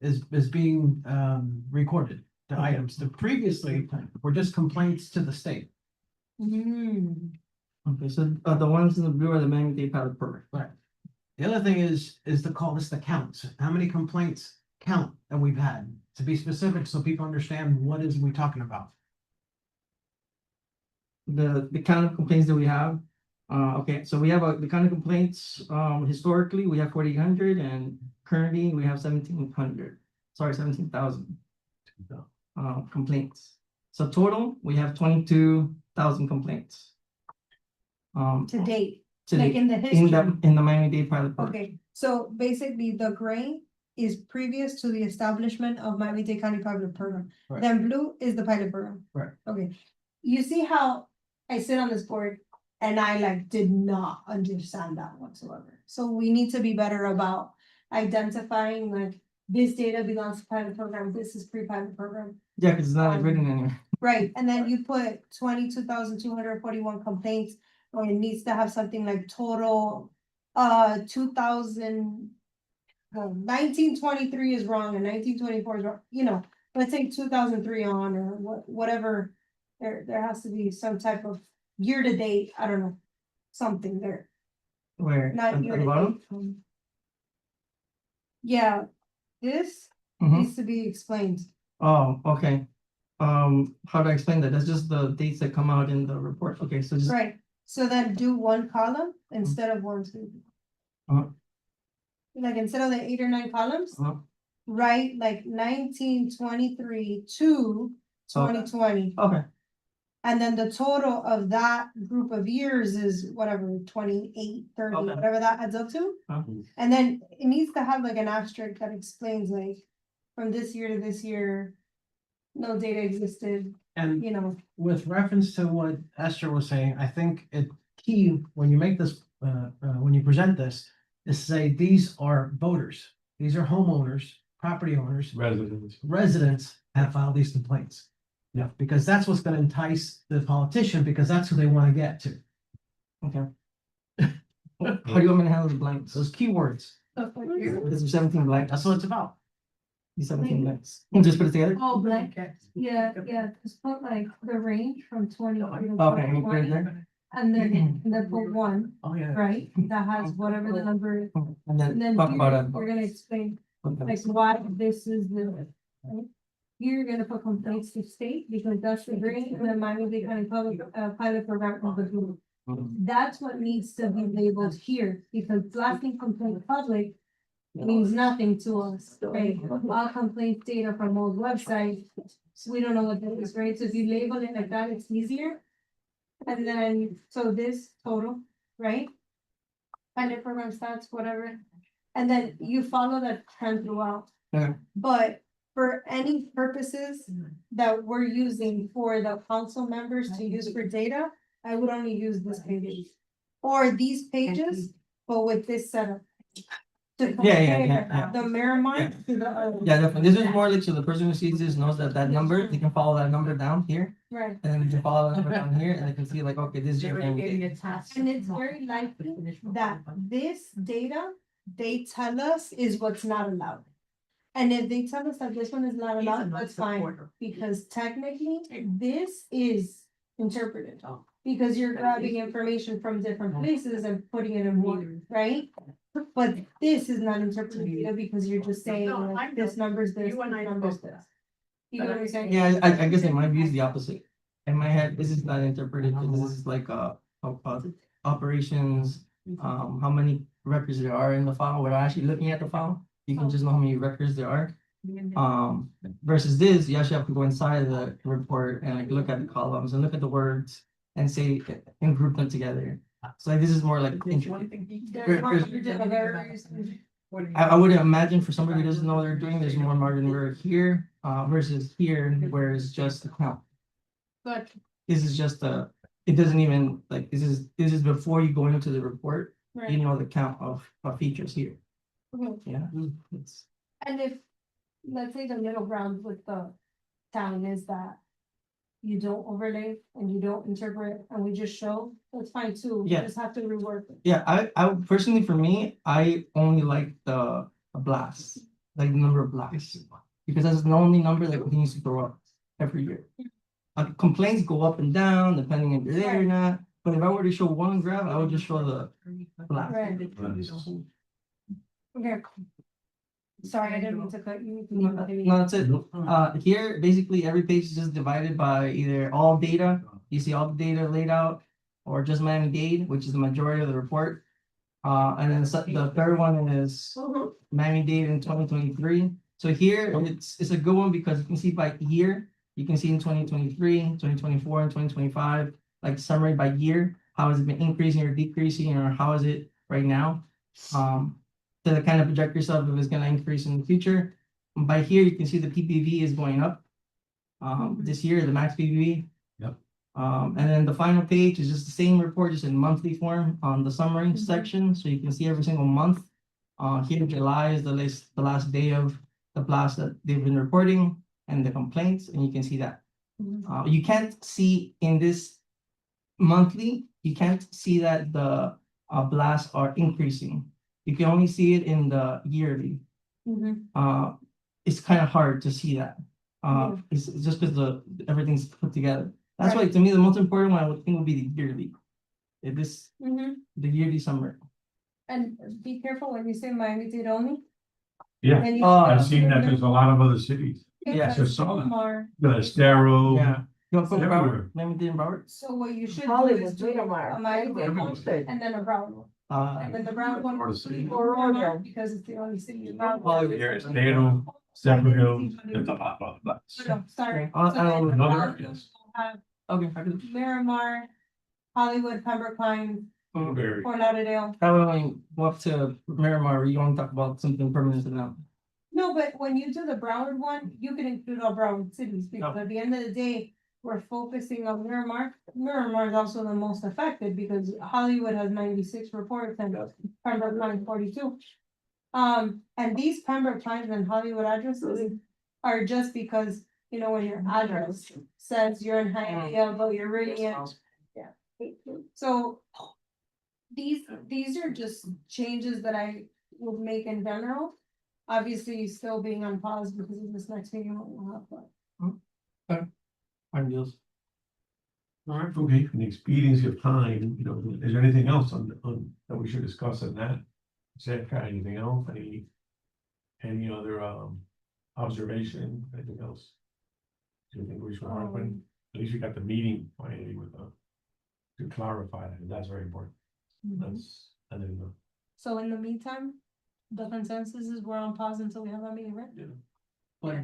is being recorded, the Okay. items. The previously were just complaints to the state. Okay, so the ones in the blue are the Miami-Dade pilot program. The other thing is to call this the counts. How many complaints count that we've had? To be specific, so people understand what is we talking about. The kind of complaints that we have. Okay, so we have the kind of complaints, historically, we have 4,800 and currently we have 1,700, sorry, 17,000. Complaints. So total, we have 22,000 complaints. To date, To like date, in the history. in the Miami-Dade pilot program. Okay, so basically the gray is previous to the establishment of Miami-Dade County Pilot Program. Right. Then blue is the pilot program. Right. Okay, you see how I sit on this board And I like did not understand that whatsoever. So we need to be better about identifying like this data belongs to pilot program, this is pre-pilot program. Yeah, because it's not like written anywhere. Right, and then you put 22,241 complaints, or it needs to have something like total, 2,000. Well, 1923 is wrong and 1924 is wrong, you know, let's say 2003 on or whatever. There has to be some type of year to date, I don't know, something there, Where? not At year the to bottom? date. Yeah, this Mhm. needs to be explained. Oh, okay. How do I explain that? That's just the dates that come out in the report. Okay, so just. Right, so then do one column instead of one, two. Uh-huh. Like instead of the 8 or 9 columns, Uh-huh. write like 1923 to Okay. 2020. Okay, And then the total of that group of years is whatever, 28, 30, Okay. whatever that adds up to. Uh-huh. And then it needs to have like an asterisk that explains like, from this year to this year, no data existed, And you know. with reference to what Esther was saying, I think it key when you make this, when you present this, is say these are voters, these are homeowners, property owners, residents have filed these complaints. Yeah, because that's what's gonna entice the politician, because that's who they wanna get to, okay. How do you want me to handle the blanks? those keywords, There's 17 blanks. that's what it's about. These 17 blanks. Just put it together? Oh, blank, yeah, just put like the range from 20 to Okay, you put it 20, there. and then put one, Oh, yeah. right, that has whatever the number is. And And then then talk about here, it. we're gonna explain Okay. like why this is the. right? You're gonna put complaints to state, because that's the green, and then Miami-Dade County Public, pilot program of the group. That's what needs to be labeled here, because blasting complaint public means nothing to us, right? All complaint data from old website, we don't know what that is, right? So if you label it like that, it's easier. And then, so this total, right? Pilot program stats, whatever, and then you follow that trend throughout. Okay. But for any purposes that we're using for the council members to use for data, I would only use this page. Or these pages, but with this setup. To Yeah. compare The Miramar to the other. Yeah, definitely. This is more like so the person who sees this knows that that number, they can follow that number down here, Right, and then they can follow that number down here, and they can see like, okay, this is your family. and it's very likely that this data, they tell us is what's not allowed. And if they tell us that this one is not allowed, that's fine, because technically, this is interpreted. Because you're grabbing information from different places and putting it in one, right? But this is not interpreted data because you're just saying No, I like know. this number's this, You and I this number's spoke this. You know what I'm saying? Yeah, I guess in my view is the opposite. In my head, this is not interpreted, this is like operations, how many records there are in the file, without actually looking at the file. You can just know how many records there are. Versus this, you actually have to go inside of the report and like look at the columns and look at the words and say, and group them together. So like, this is more like. I would imagine for somebody who doesn't know what they're doing, there's more margin of error here, versus here, where it's just the count. But, This is just it doesn't even, like, this is before you go into the report, you right, know the count of features here, okay. yeah. It's, And if, let's say the middle ground with the town is that you don't overlay and you don't interpret and we just show, that's fine too. We Yeah. just have to rework it. yeah, I personally, for me, I only like the blasts, like the number of blasts. Because that's the only number that continues to go up every year. Complaints go up and down depending if you're there or not, but if I were to show one graph, I would just show the blast. Right. Okay. Sorry, I didn't mean to cut you. No, that's it. Here, basically, every page is just divided by either all data, you see all the data laid out, or just Miami-Dade, which is the majority of the report. And then the third one is Miami-Dade in 2023. So here, it's a good one because you can see by year, you can see in 2023, 2024, and 2025, like summary by year, how has it been increasing or decreasing, or how is it right now? To kind of project yourself if it's gonna increase in the future. And by here, you can see the PPV is going up. This year, the max PPV. Yep. And then the final page is just the same report, just in monthly form on the summary section, so you can see every single month. Here July is the last day of the blast that they've been reporting and the complaints, and you can see that. You can't see in this monthly, you can't see that the blasts are increasing. You can only see it in the yearly. It's kind of hard to see that. It's just because everything's put together. That's why, to me, the most important one I would think would be the yearly. The yearly summary. And be careful when you say Miami-Dade only. Yeah, And you- I've seen that there's a lot of other cities. Yeah. Just saw that. More. The Estero. Yeah. You want to put Everywhere. Broward? Miami-Dade and Broward? So what you should do Hollywood, is do Miramar. a Miami-Dade one Everywhere. and then a Broward one. And then the Broward one. Or the city. Or Miramar, because it's the only city in Broward. Hollywood. Here, Estero, Zephyr Hills, there's a lot of that. No, sorry. I don't So then know. Broward Yes. will have Okay, I could. Miramar, Hollywood, Pembroke Pines, Very. Fort Lauderdale. I would only go up to Miramar, you want to talk about something permanent to them. No, but when you do the Broward one, you can include all Broward cities, because at the end of the day, we're focusing on Miramar. Miramar is also the most affected because Hollywood has 96 reports and Pembroke Pines 42. And these Pembroke Pines and Hollywood addresses are just because, you know, when your address says you're in Hialeah, but you're really in. So these are just changes that I would make in general. Obviously, still being on pause because of this next meeting we'll have, but. Fine deals. All right, okay, for the expediency of time, you know, is there anything else on, that we should discuss on that? Zach, got anything else, any other, observation, anything else? Do you think we should work on? At least we got the meeting finally with, to clarify that, and that's very important, that's, and then, So in the meantime, the consensus is we're on pause until we have a meeting, right?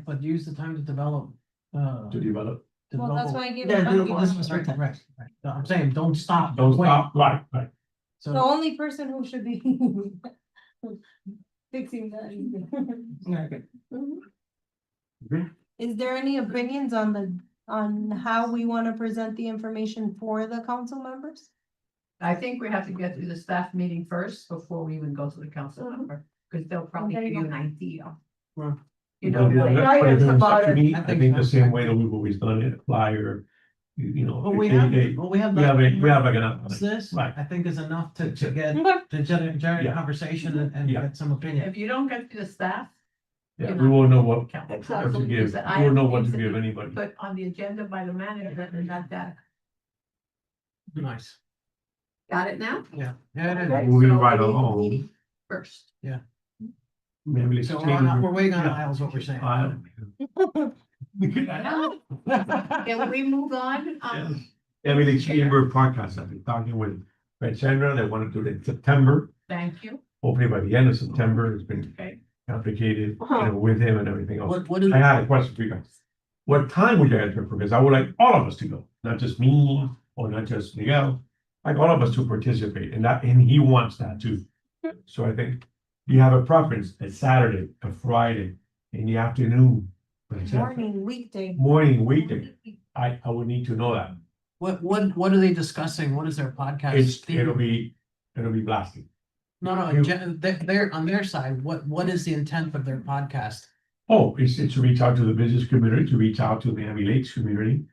But use the time to develop, to develop. Well, that's why I gave. Yeah, it do- back. this was Right, right. No, I'm saying, don't stop. Don't wait. stop, right. The So, only person who should be fixing that. Yeah, okay. Okay. Is there any opinions on how we wanna present the information for the council members? I think we have to get through the staff meeting first before we even go to the council member, because they'll probably Okay. give you an idea. Well, You know, But, like- but if it's up to me, I I think think the so. same way that we've always done it, flyer, you know. well, we they- have, they- well, we have. We have, we have like an. This, Right. I think is enough to get, Okay. to generate a Yeah. conversation and Yeah. get some opinion. if you don't get to the staff. Yeah, you're we not won't know gonna what, count. what Exactly. to give, Because I we won't know have what to things give that anybody. Put on the agenda by the manager, and not that. Nice. Got it now? Yeah. Yeah, it is. Okay, Moving so right we need the along. meeting First. Maybe let's So change we're waiting on yeah. aisles, what we're saying. Can we move on? Emily Chamber podcast, I've been talking with Fred Chandra, they want to do it in September, Thank you. hopefully by the end of September, it's been Okay. complicated, you know, with him and everything else. What is? I had a question for you guys. What time would you guys prefer? Because I would like all of us to go, not just me or not just Miguel. Like all of us to participate and that, and he wants that too. So I think you have a preference, a Saturday, a Friday, in the afternoon. for example. Morning, weekday. Morning, weekday. I would need to know that. What are they discussing? What is their podcast? It's, theme? it'll be blasting. No, they're on their side. What is the intent of their podcast? Oh, it's to reach out to the business community, to reach out to the Miami Lakes community.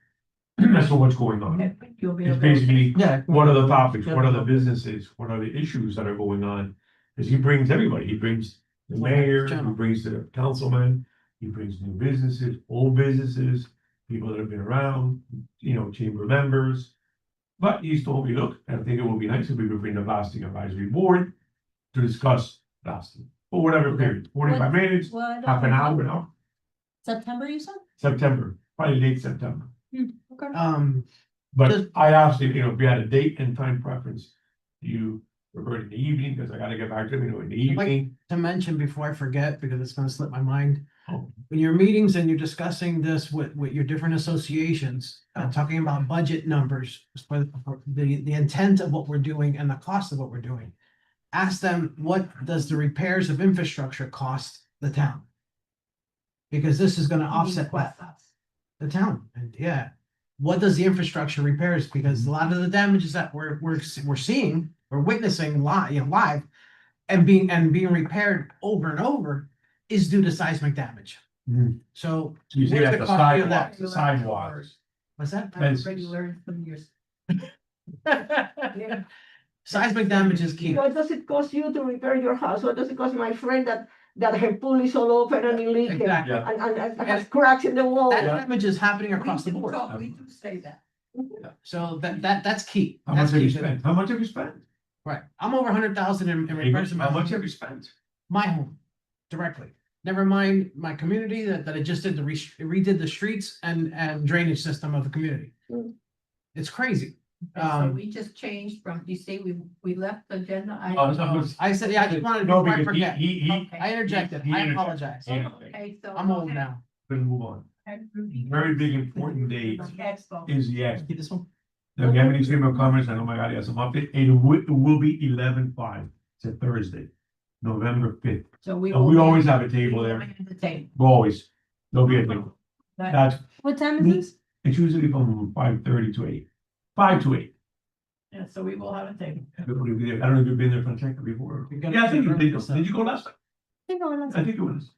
That's what's going on. You'll be It's available. basically, Yeah. what are the topics, what are the businesses, what are the issues that are going on? Because he brings everybody, he brings the mayor, he brings the councilman, he brings new businesses, old businesses, people that have been around, you know, chamber members. But he's told me, look, I think it would be nice if we could bring the blasting advisory board to discuss blasting, for whatever period, 45 minutes, What? half an hour, now, September, you said? September, probably late September. Okay. But Just- I asked if, you know, if you had a date and time preference, you prefer in the evening, because I gotta get back to him, you know, in the evening. To mention before I forget, because it's gonna slip my mind. Oh. In your meetings and you're discussing this with your different associations, talking about budget numbers for the intent of what we're doing and the cost of what we're doing. Ask them, what does the repairs of infrastructure cost the town? Because this is gonna offset that, the town, and yeah. what does the infrastructure repairs? Because a lot of the damages that we're seeing, we're witnessing live and being repaired over and over is due to seismic damage. Mhm. So. So you see where's that the cost of that? sidewalks, the sidewalks. What's that? I've already learned from years. Seismic damage is key. What does it cost you to repair your house? What does it cost my friend that her pool is all open and leaking? Exactly. And has cracks in the wall? That damage is happening across the We do board. talk- We do say that. So that's key. How much That's have you key. spent? How much have you spent? Right. I'm over 100,000 in repairs. in my How much home. have you spent? My home, directly. Never mind my community that I just did redid the streets and drainage system of the community. Mm. It's crazy. And so we just changed from, you see, we left the agenda. I said, yeah, I just wanted No, before I because forget. he. Okay. I interjected. he I interjected. apologize. He- Okay, so. I'm old now. Gonna move on. Very big important date Expo. is the Expo. Get this one. Do you have any chamber of commerce? I know my guy has some update. It will be 11/5. It's a Thursday, November 5th. So we. And we always have a table there. The table. Always. There'll be a table. Right. That's, What time is this? it's usually from 5:30 to 8. 5 to 8. Yeah, so we will have a table. Everybody will be there. I don't know if you've been there, Francesca, before. You gotta Yeah, I think you remember did. yourself. Did you go last time? I think it was.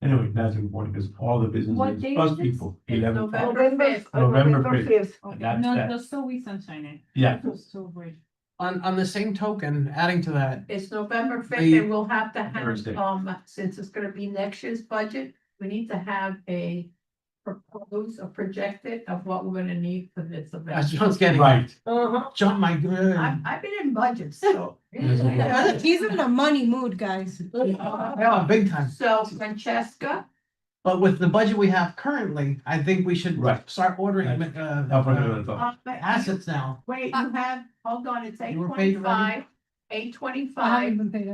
Anyway, that's important because all the What businesses day plus is this? people, It's 11. November 5th. November November 5th. 5th. Okay, That's no, that. there's still weeks sunshine in. Yeah. So great. On the same token, adding to that, It's November fifth, The- and we'll have to Thursday. have, since it's gonna be next year's budget, we need to have a propose, a projected of what we're gonna need for this as event. John's getting. Right. Uh-huh. John, my. I've been in budgets, so. Yes, He's in a money mood, guys. Yeah, big time. So Francesca, But with the budget we have currently, I think we should Right. start ordering, I'll put it on the phone. assets now. wait, you have, hold on, it's You were paid already? $825. I haven't $825. been paid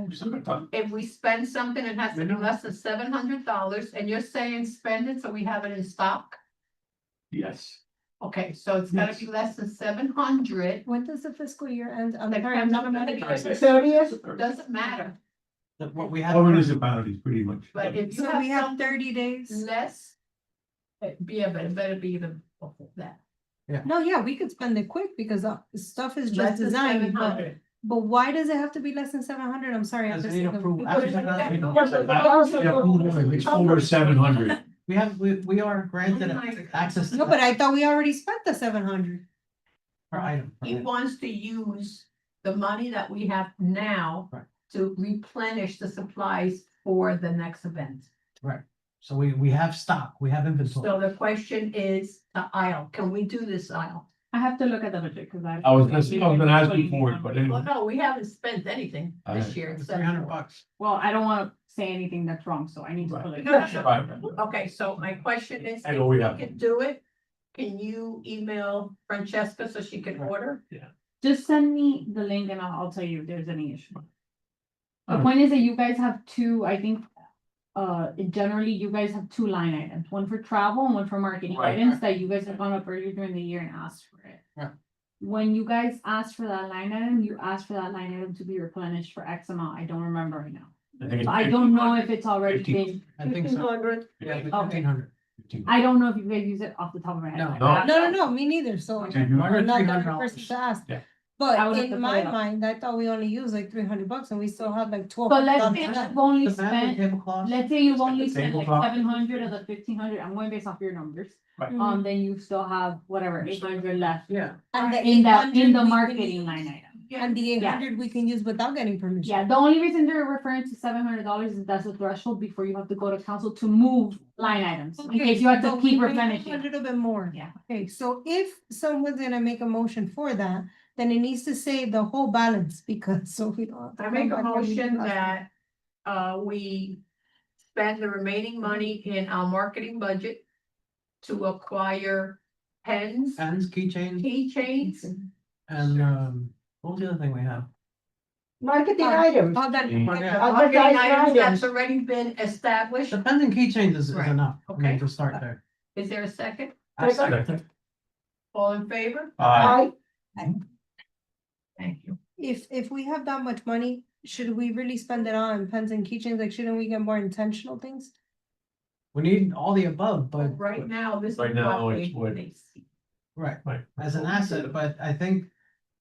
yet. If we spend something, it has to be less than $700, and you're saying spend it so we have it in stock? Yes. Okay, so it's gotta be less than 700. When does the fiscal year end? I'm The sorry, I'm not. Thirtieth? Doesn't matter, What we have. All municipalities, pretty much. but if you So we have have something 30 days. less. It better be even before that. No, yeah, we could spend it quick because stuff is Less just than designed, but 700. why does it have to be less than 700? I'm sorry. I'm Because just they need thinking- approval. Because- After that, we don't- It's over 700. We are granted access to No, but I thought we already spent the 700. per item. He wants to use the money that we have now Right. to replenish the supplies for the next event. So we have stock, we have inventory. So the question is, the aisle, can we do this aisle? I have to look at the budget because I. I was gonna ask you for it, but Well, anyway. no, we haven't spent anything this year. except 300 for- bucks. Well, I don't want to say anything that's wrong, so I need to. Right. pull it. Right. Okay, so my question is, I if know we we have- can do it, can you email Francesca so she can Right. order? Just send me the link and I'll tell you if there's any issue. The Alright. point is that you guys have two, I think, generally you guys have two line items, one for travel and one for marketing Right. items that you guys have gone up earlier during the year and asked for it. Right. When you guys asked for that line item, you asked for that line item to be replenished for X amount. I don't remember right now. I think it's I don't know if it's already 15. been, I think so. 1,500. Yeah, Okay. 1,500. I don't know if you guys use it off the top of my head. No. I No. have- No, me neither. So Okay, I'm you- not the $300. person to ask. Yeah. But I would have to in pull my it up. mind, I thought we only used like $300 and we still have like 12. But let's say you've only The banner, spent, tablecloths. let's say you've only spent like Tablecloth. 700 of the 1,500, I'm going based off your numbers. Right. Then you still have whatever, 800 left Yeah. And the in the 800 we can marketing use- line item. And the 800 we can use without getting permission. Yeah, the only reason they're referring to $700 is that's the threshold before you have to go to council to move line items. In Okay, case you have to so keep we may have replenishing. A little bit more. Yeah. Okay, so if someone's gonna make a motion for that, then it needs to say the whole balance because so we don't. I make a motion that, we spend the remaining money in our marketing budget to acquire pens, Pens, keychains, keychains, and, what was the other thing we have? Marketing items. All that. Mm. marketing Advertising items that's items. already been established. The pens and keychains is Right. enough, I mean, Okay. to start there. Is there a second? Second. All in favor? Uh, I, Thank you. If we have that much money, should we really spend it on pens and keychains? Like, shouldn't we get more intentional things? We need all the above, but Right now, this is Right now, what it's what- they see. Right, Right. as an asset, but I think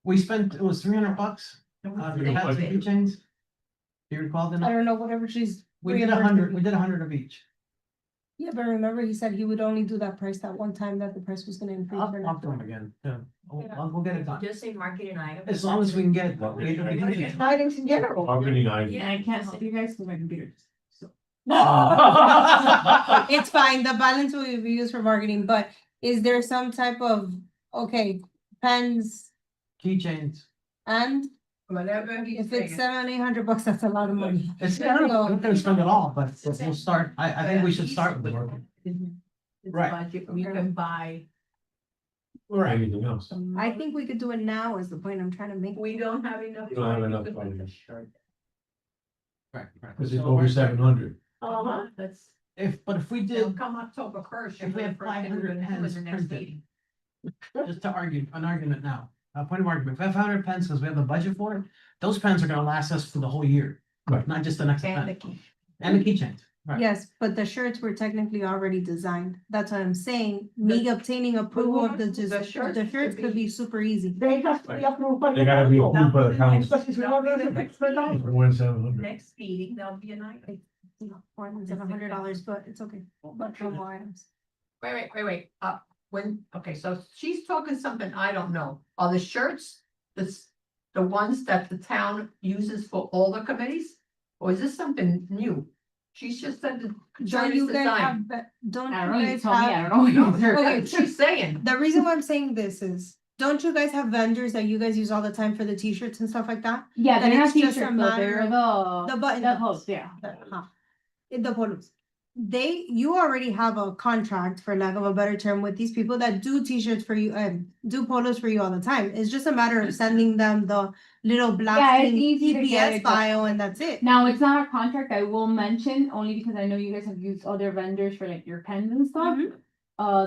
we spent, it was $300 for the hats and keychains. Do you recall the I number? don't know, whatever she's. We did reimbursing 100, we did 100 of each. Yeah, but remember, he said he would only do that price that one time that the price was gonna increase. or I'll not. do them again, yeah. We'll get it done. Just say marketing item. As long as we can get it done. Items in general. Marketing item. Yeah, I can't help you guys because my computer. It's fine, the balance will be used for marketing, but is there some type of, okay, pens Keychains. and Whatever he's if it's saying. $700-800, that's a lot of money. It's, I don't know, I'm not gonna spend it all, but we'll start, I think we should start with it. It's Right. budget, we can buy. Right. Anything else? I think we could do it now is the point I'm trying to make. We don't have enough. We don't have money enough to put money. the shirt. Right, right. Cause it's So over we're- 700. Uh-huh, that's, But if we it'll did, come October first. if we have 500 pens printed. Just to argue, an argument now, a point of argument, if we have 500 pens, because we have the budget for it, those pens are gonna last us for the whole year. Right. Not just the next And the event. key. And the keychains, right. Yes, but the shirts were technically already designed. That's what I'm saying. Me obtaining approval of The shirts the shirts could be super easy. They have to be approved. by the They gotta be council. approved by the council. Because it's not really an extra time. One 700. Next meeting, there'll be an item. More than $700, but it's okay. But for more items. Wait, okay, so she's talking something I don't know. Are the shirts, the ones that the town uses for all the committees? Or is this something new? She's just said the concern Don't is you guys design. have, don't I don't know, you you guys told me, I have? don't know. what No, you're- Okay. that's what she's saying. The reason why I'm saying this is, don't you guys have vendors that you guys use all the time for the t-shirts and stuff like that? Yeah, Then they're not it's just a t-shirts, though, matter they're of the. the button The ups. posts, yeah. The polos. You already have a contract, for lack of a better term, with these people that do t-shirts for you and do polos for you all the time. It's just a matter of sending them the little blasting easy to get EPS it. file and that's it. Now, it's not a contract, I will mention, only because I know you guys have used other vendors for like your pens and stuff.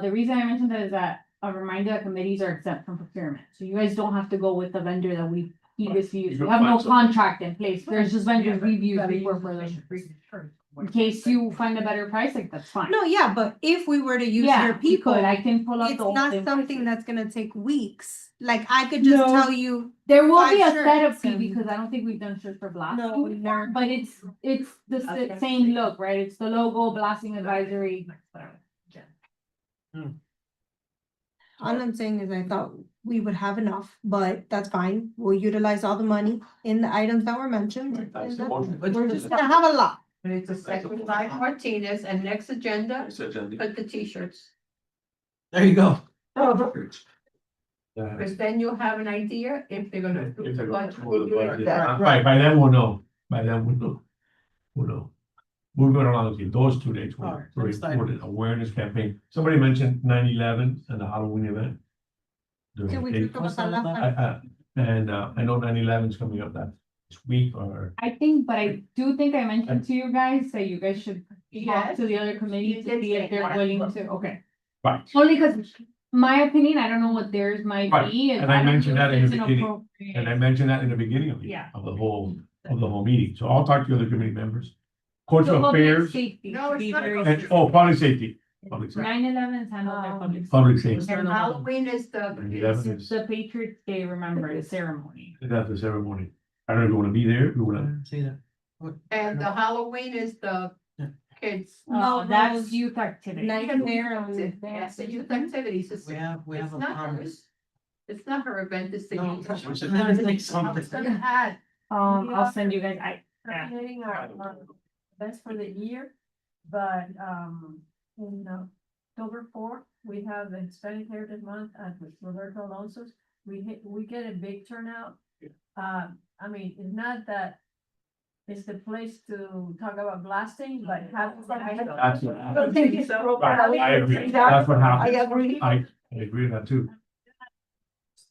The reason I mentioned that is that a reminder that committees are exempt from procurement, so you guys don't have to go with the vendor that we previously used. You We can have no find something. contract in place, there's just vendors we've used before for those. In case you find a better price, like, that's fine. No, yeah, but if we were to use Yeah, your we people, could. I can pull up it's the. old not invoices. something that's gonna take weeks. Like, I could just No. tell you, There will be a 5 setup shirts fee and- because I don't think we've done shirts for blasting. No, we've before, never. But it's the Okay. same look, right? It's the logo, blasting advisory. all I'm saying is I thought we would have enough, but that's fine. We'll utilize all the money in the items that were mentioned. Right, that's and the that's- motion. We're just gonna have a lot. And it's a second by Martinez, and next agenda, It's agenda. put the t-shirts. There you go. Because then you'll have an idea if they're gonna. If they're going budget to the you or budget. not. Right, by then we'll know, by then we'll know. We'll know. We're going along with those 2 days, All right, for next item. an awareness campaign. Somebody mentioned 9/11 and the Halloween event. During Can we the day. talk about that last time? And I know 9/11 is coming up that week or. I think, but I do think I mentioned to you guys that you guys should talk Yes. to the other committees to did see if say they're that. willing to, okay. Right. Only because my opinion, I don't know what theirs might Right, be. and I don't mentioned know that if in it's the an beginning, appropriate- And I mentioned that in the beginning of Yeah. the whole meeting. So I'll talk to the other committee members. Courts So of public Affairs safety No, should it's be not very. and, oh, public safety. Public safety. 9/11 is handled by public. safety. Public safety. And Halloween is the, 9/11 It's is, the Patriots Day, remember, the ceremony. that's the ceremony. I don't know if you wanna be there, if you wanna. See that? and the Halloween is the Yeah. kids. No, No, that's those youth activity. Nightmare on. Yes, the youth activities. It's We have a not problem. hers. It's not her event, it's the. No, youth. we should never think something. I was gonna add, I'll send you guys, yeah. Terminating our best for the year, but, in October 4th, we have the Hispanic Heritage Month at the Roberto Alonso's. We get a big turnout. I mean, it's not that it's the place to talk about blasting, but have. That's what- I don't think it's so. Right, I agree. That's what I happened. agree. I agree with that too.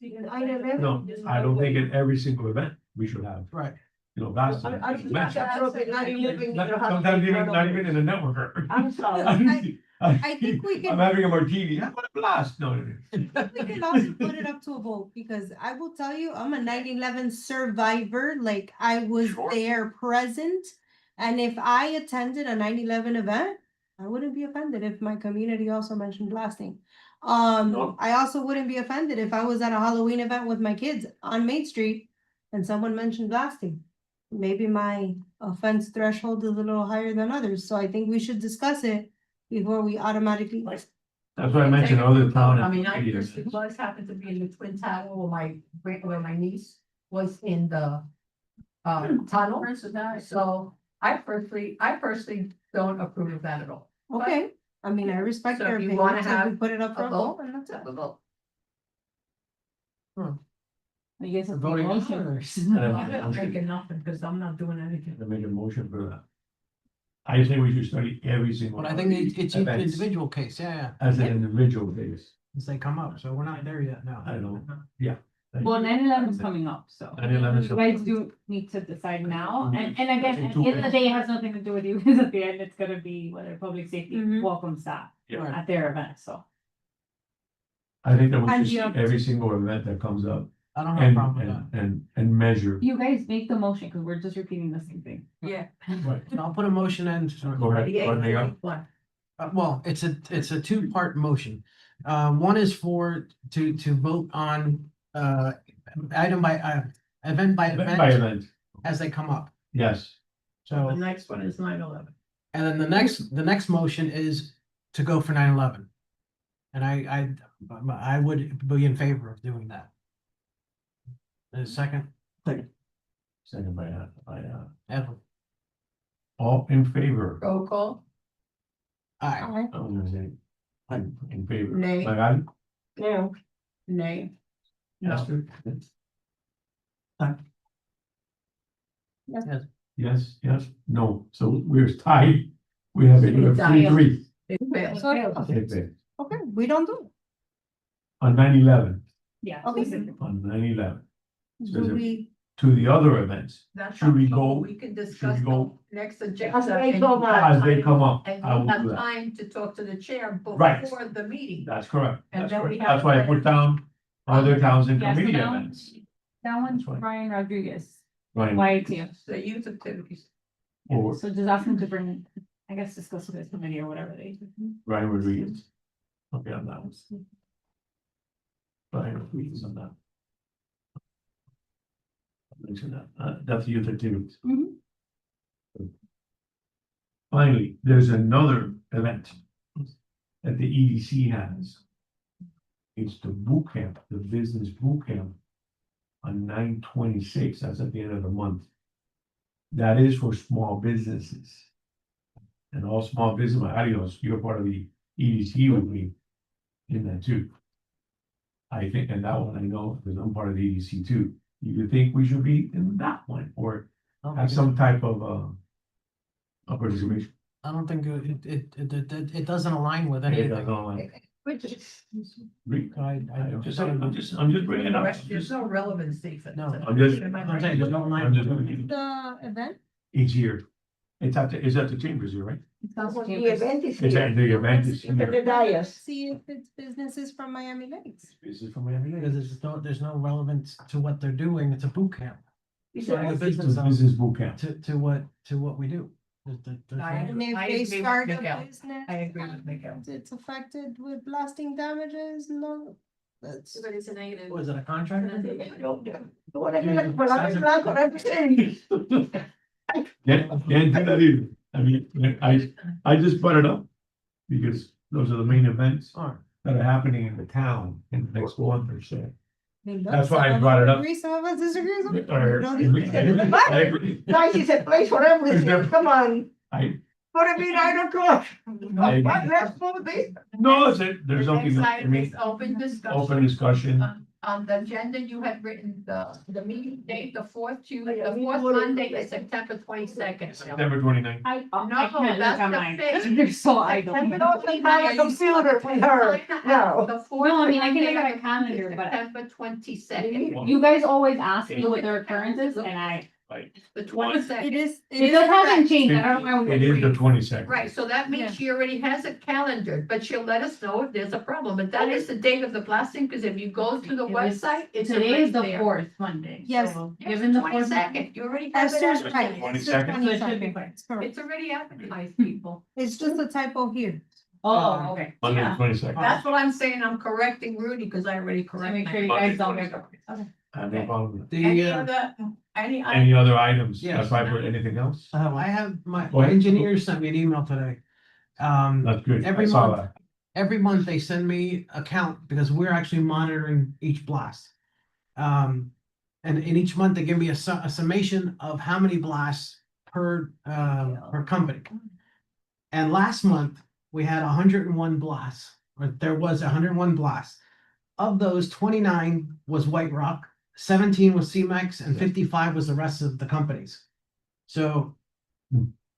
No, I don't think in every single event we should have, Right. that's. I think that's appropriate, not even living, you know, Sometimes even, not even in a networker. I'm sorry. I think we I'm can, having a martini, I'm gonna blast, no. we can also put it up to a vote, because I will tell you, I'm a 9/11 survivor, like, I was Sure. there present. And if I attended a 9/11 event, I wouldn't be offended if my community also mentioned blasting. I also wouldn't be offended if I was at a Halloween event with my kids on Main Street and someone mentioned blasting. Maybe my offense threshold is a little higher than others, so I think we should discuss it before we automatically. That's why I mentioned other town. I mean, I areas. personally was happened to be in the Twin Tower where my niece was in the tunnel. So I personally don't approve of that at all. Okay, I mean, I respect So your if you opinion, wanna so if we have put it up for A a vote, vote, and that's it. have a vote. You guys have Voting on motion. I'm thinking nothing, because I'm not doing anything. To make a motion for that. I say we should study every single. But I think it's each events individual case, yeah, As an individual base. as they come up, so we're not there yet, no. I know, yeah. Well, 9/11 is coming up, so. 9/11 is You guys do need to decide now, and again, at the end of the day, it has nothing to do with you, because at the end, it's gonna be whether public safety Mhm. welcomes that Yeah. at their event, so. I think that we And should see you have- every single event that comes up I don't have a problem with that. and measure. You guys make the motion, because we're just repeating the same thing. Yeah. Right. I'll put a motion in. Go ahead, go ahead, Miguel. What? Well, it's a two-part motion. One is to vote on, item by, event by Event by event event, as they come up. yes. The So, next one is 9/11. and then the next motion is to go for 9/11. And I would be in favor of doing that. A second, Second by Edwin, all in favor. Roll call. aye. I'm gonna say, I'm in favor. Nay. Magali? No. Nay. Esther? Yes, yes, no, so we're tied. We have Tied. 3-3. It fails. So, Okay, okay. okay, we don't do On 9/11, Yeah. Okay. on 9/11, it. Do we, to the other events, That's Should we up to you. go- We can discuss go- next agenda. As they and come you up. have as they time- come up, And I will you have do that. time to talk to the chair Right. before the meeting. That's correct. And That's then we correct. have That's why I to- put down other towns and Yeah, so committee now- events. That one's That's fine. Brian Rodriguez, Right. YATF. The youth activities. Or So just ask him to bring, I guess, discuss with his committee or whatever they. Ryan Rodriguez. Okay, on that one. Ryan Rodriguez on that. Mention that, that's the youth activities. Mhm. Finally, there's another event that the EDC has. It's the boot camp, the business boot camp on 9/26, that's at the end of the month. That is for small businesses. And all small business, adios, you're part of the EDC with me in that too. I think, and that one I know, because I'm part of the EDC too. You think we should be in that one or have some type of participation? I don't think it doesn't align with I anything. don't know. Which is. I'm just bringing it up. There's no relevancy for. No. I'm just- I'm saying there's no I'm line. just, the event? each year. It's at the chambers here, right? It's not The chambers. event is It's here. at the event is In the here. dais. See if it's businesses from Miami Lakes. This is from Miami Because Lakes. there's no relevance to what they're doing, it's a boot camp, It's Starting a a- It's business a business boot camp. to what we do. There's no- And if I they agree with start a Miguel. business. I agree with Miguel. and It's affected with blasting damages, no, that's. But it's a negative. Was it a contract? Whatever, well, I'm not gonna say. Can't do that either. I mean, I just brought it up. Because those are the main events Alright. that are happening in the town in the next month or so. Look, That's why I some of brought us it up. agree, some of us disagree. some of us Or- don't. I agree. Nice is a place for everything, come on. I, What a bit, I don't know. I- What, let's move this. no, that's it. There's The nothing, next I item mean, is open discussion. open discussion. On the agenda, you had written the meeting date, the fourth Tuesday, Yeah, the we fourth voted- Monday is September 22nd. September 29th. I No, can't look that's at the mine. fifth. They're so idle. And we don't have a computer with her, no. The fourth. No, I mean, I can look Monday at a calendar, but- September 22nd, You guys always ask me what their occurrences, and I, the It 22nd. is. it just hasn't changed, I don't know. It is the 22nd. Right, so that means she already has it calendared, but she'll let us know if there's a problem, but that is the date of the blasting, because if you go to the It was- website, it's Today already is the there. fourth Monday. Yes. so Yes, Given the fourth. 22nd, you already have it Esther's advertised. right. 22nd. So it should be fine. It's correct. It's already advertised, people. It's just a typo here. Oh, okay. Monday, Yeah. 22nd. That's what I'm saying, I'm correcting Rudy, because I already To corrected. make sure you Monday, guys don't. 22nd. Okay. I have no problem. Any The, other, any? Any other items? Yes. That's right, but anything else? I have, my Go ahead. engineer sent me an email today. That's good. I Every saw month, that. every month they send me a count because we're actually monitoring each blast. And in each month they give me a summation of how many blasts per company. And last month we had 101 blasts, or there was 101 blasts. Of those, 29 was White Rock, 17 was CMEX, and 55 was the rest of the companies. So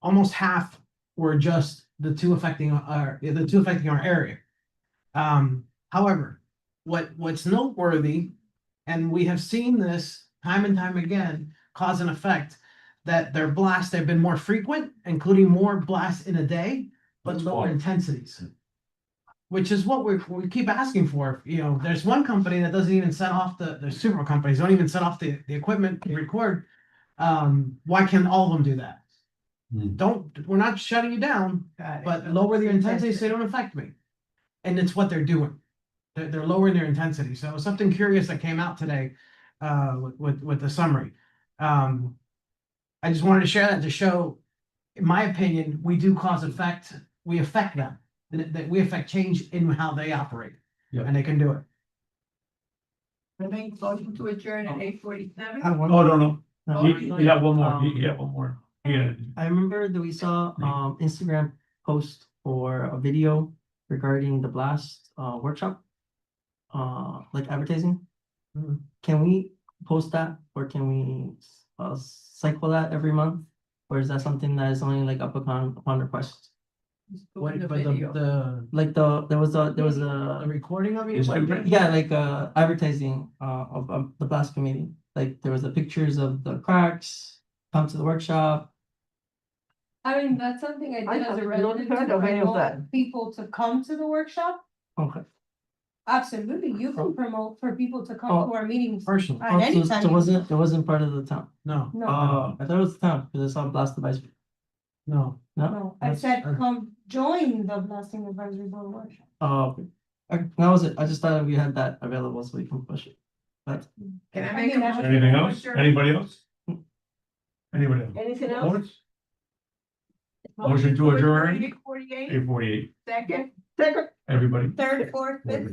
almost half were just the two affecting our area. However, what's noteworthy, and we have seen this time and time again, cause and effect, that their blasts have been more frequent, including more blasts in a day, but That's lower fine. intensities. Which is what we keep asking for. You know, there's one company that doesn't even set off the super companies don't even set off the equipment to record. Why can't all of them do that? We're not shutting you down, but lower their intensity so they don't affect me. And it's what they're doing. They're lowering their intensity. So something curious that came out today with the summary. I just wanted to share that to show, in my opinion, we do cause effect. We affect them. That we affect change in how they operate. Yeah. And they can do it. I make motion to adjourn at 8:47. I have one. Oh, no. Oh, You got one more. You got one more. Yeah. I remember that we saw Instagram post for a video regarding the blast workshop. Like advertising. Mhm. Can we post that or can we cycle that every month? Or is that something that is only like up upon request? What, The but video. Like there was the a recording of it? Is it- yeah, like advertising of the blast committee. Like there was the pictures of the cracks, come to the workshop. I mean, that's something I I did as a have not resident heard to of any of that. promote people to come to the workshop. Okay. Absolutely, you can promote for people to come Oh, to our meetings. Personally, At Oh, any so time. it wasn't part of the town. no, No, I thought it was the town because I saw blast device. no. no, I that's- said, come join the blasting advisory board workshop. Oh, okay. Okay, that was it. I just thought we had that available so we can push it. But Can I I make a mean, I- motion? Anything to else? adjourn? Anybody else? Anybody else? Anything else? Lawrence? Motion to adjourn. 8:48, 8:48. second. Second. Everybody? Third, fourth, fifth.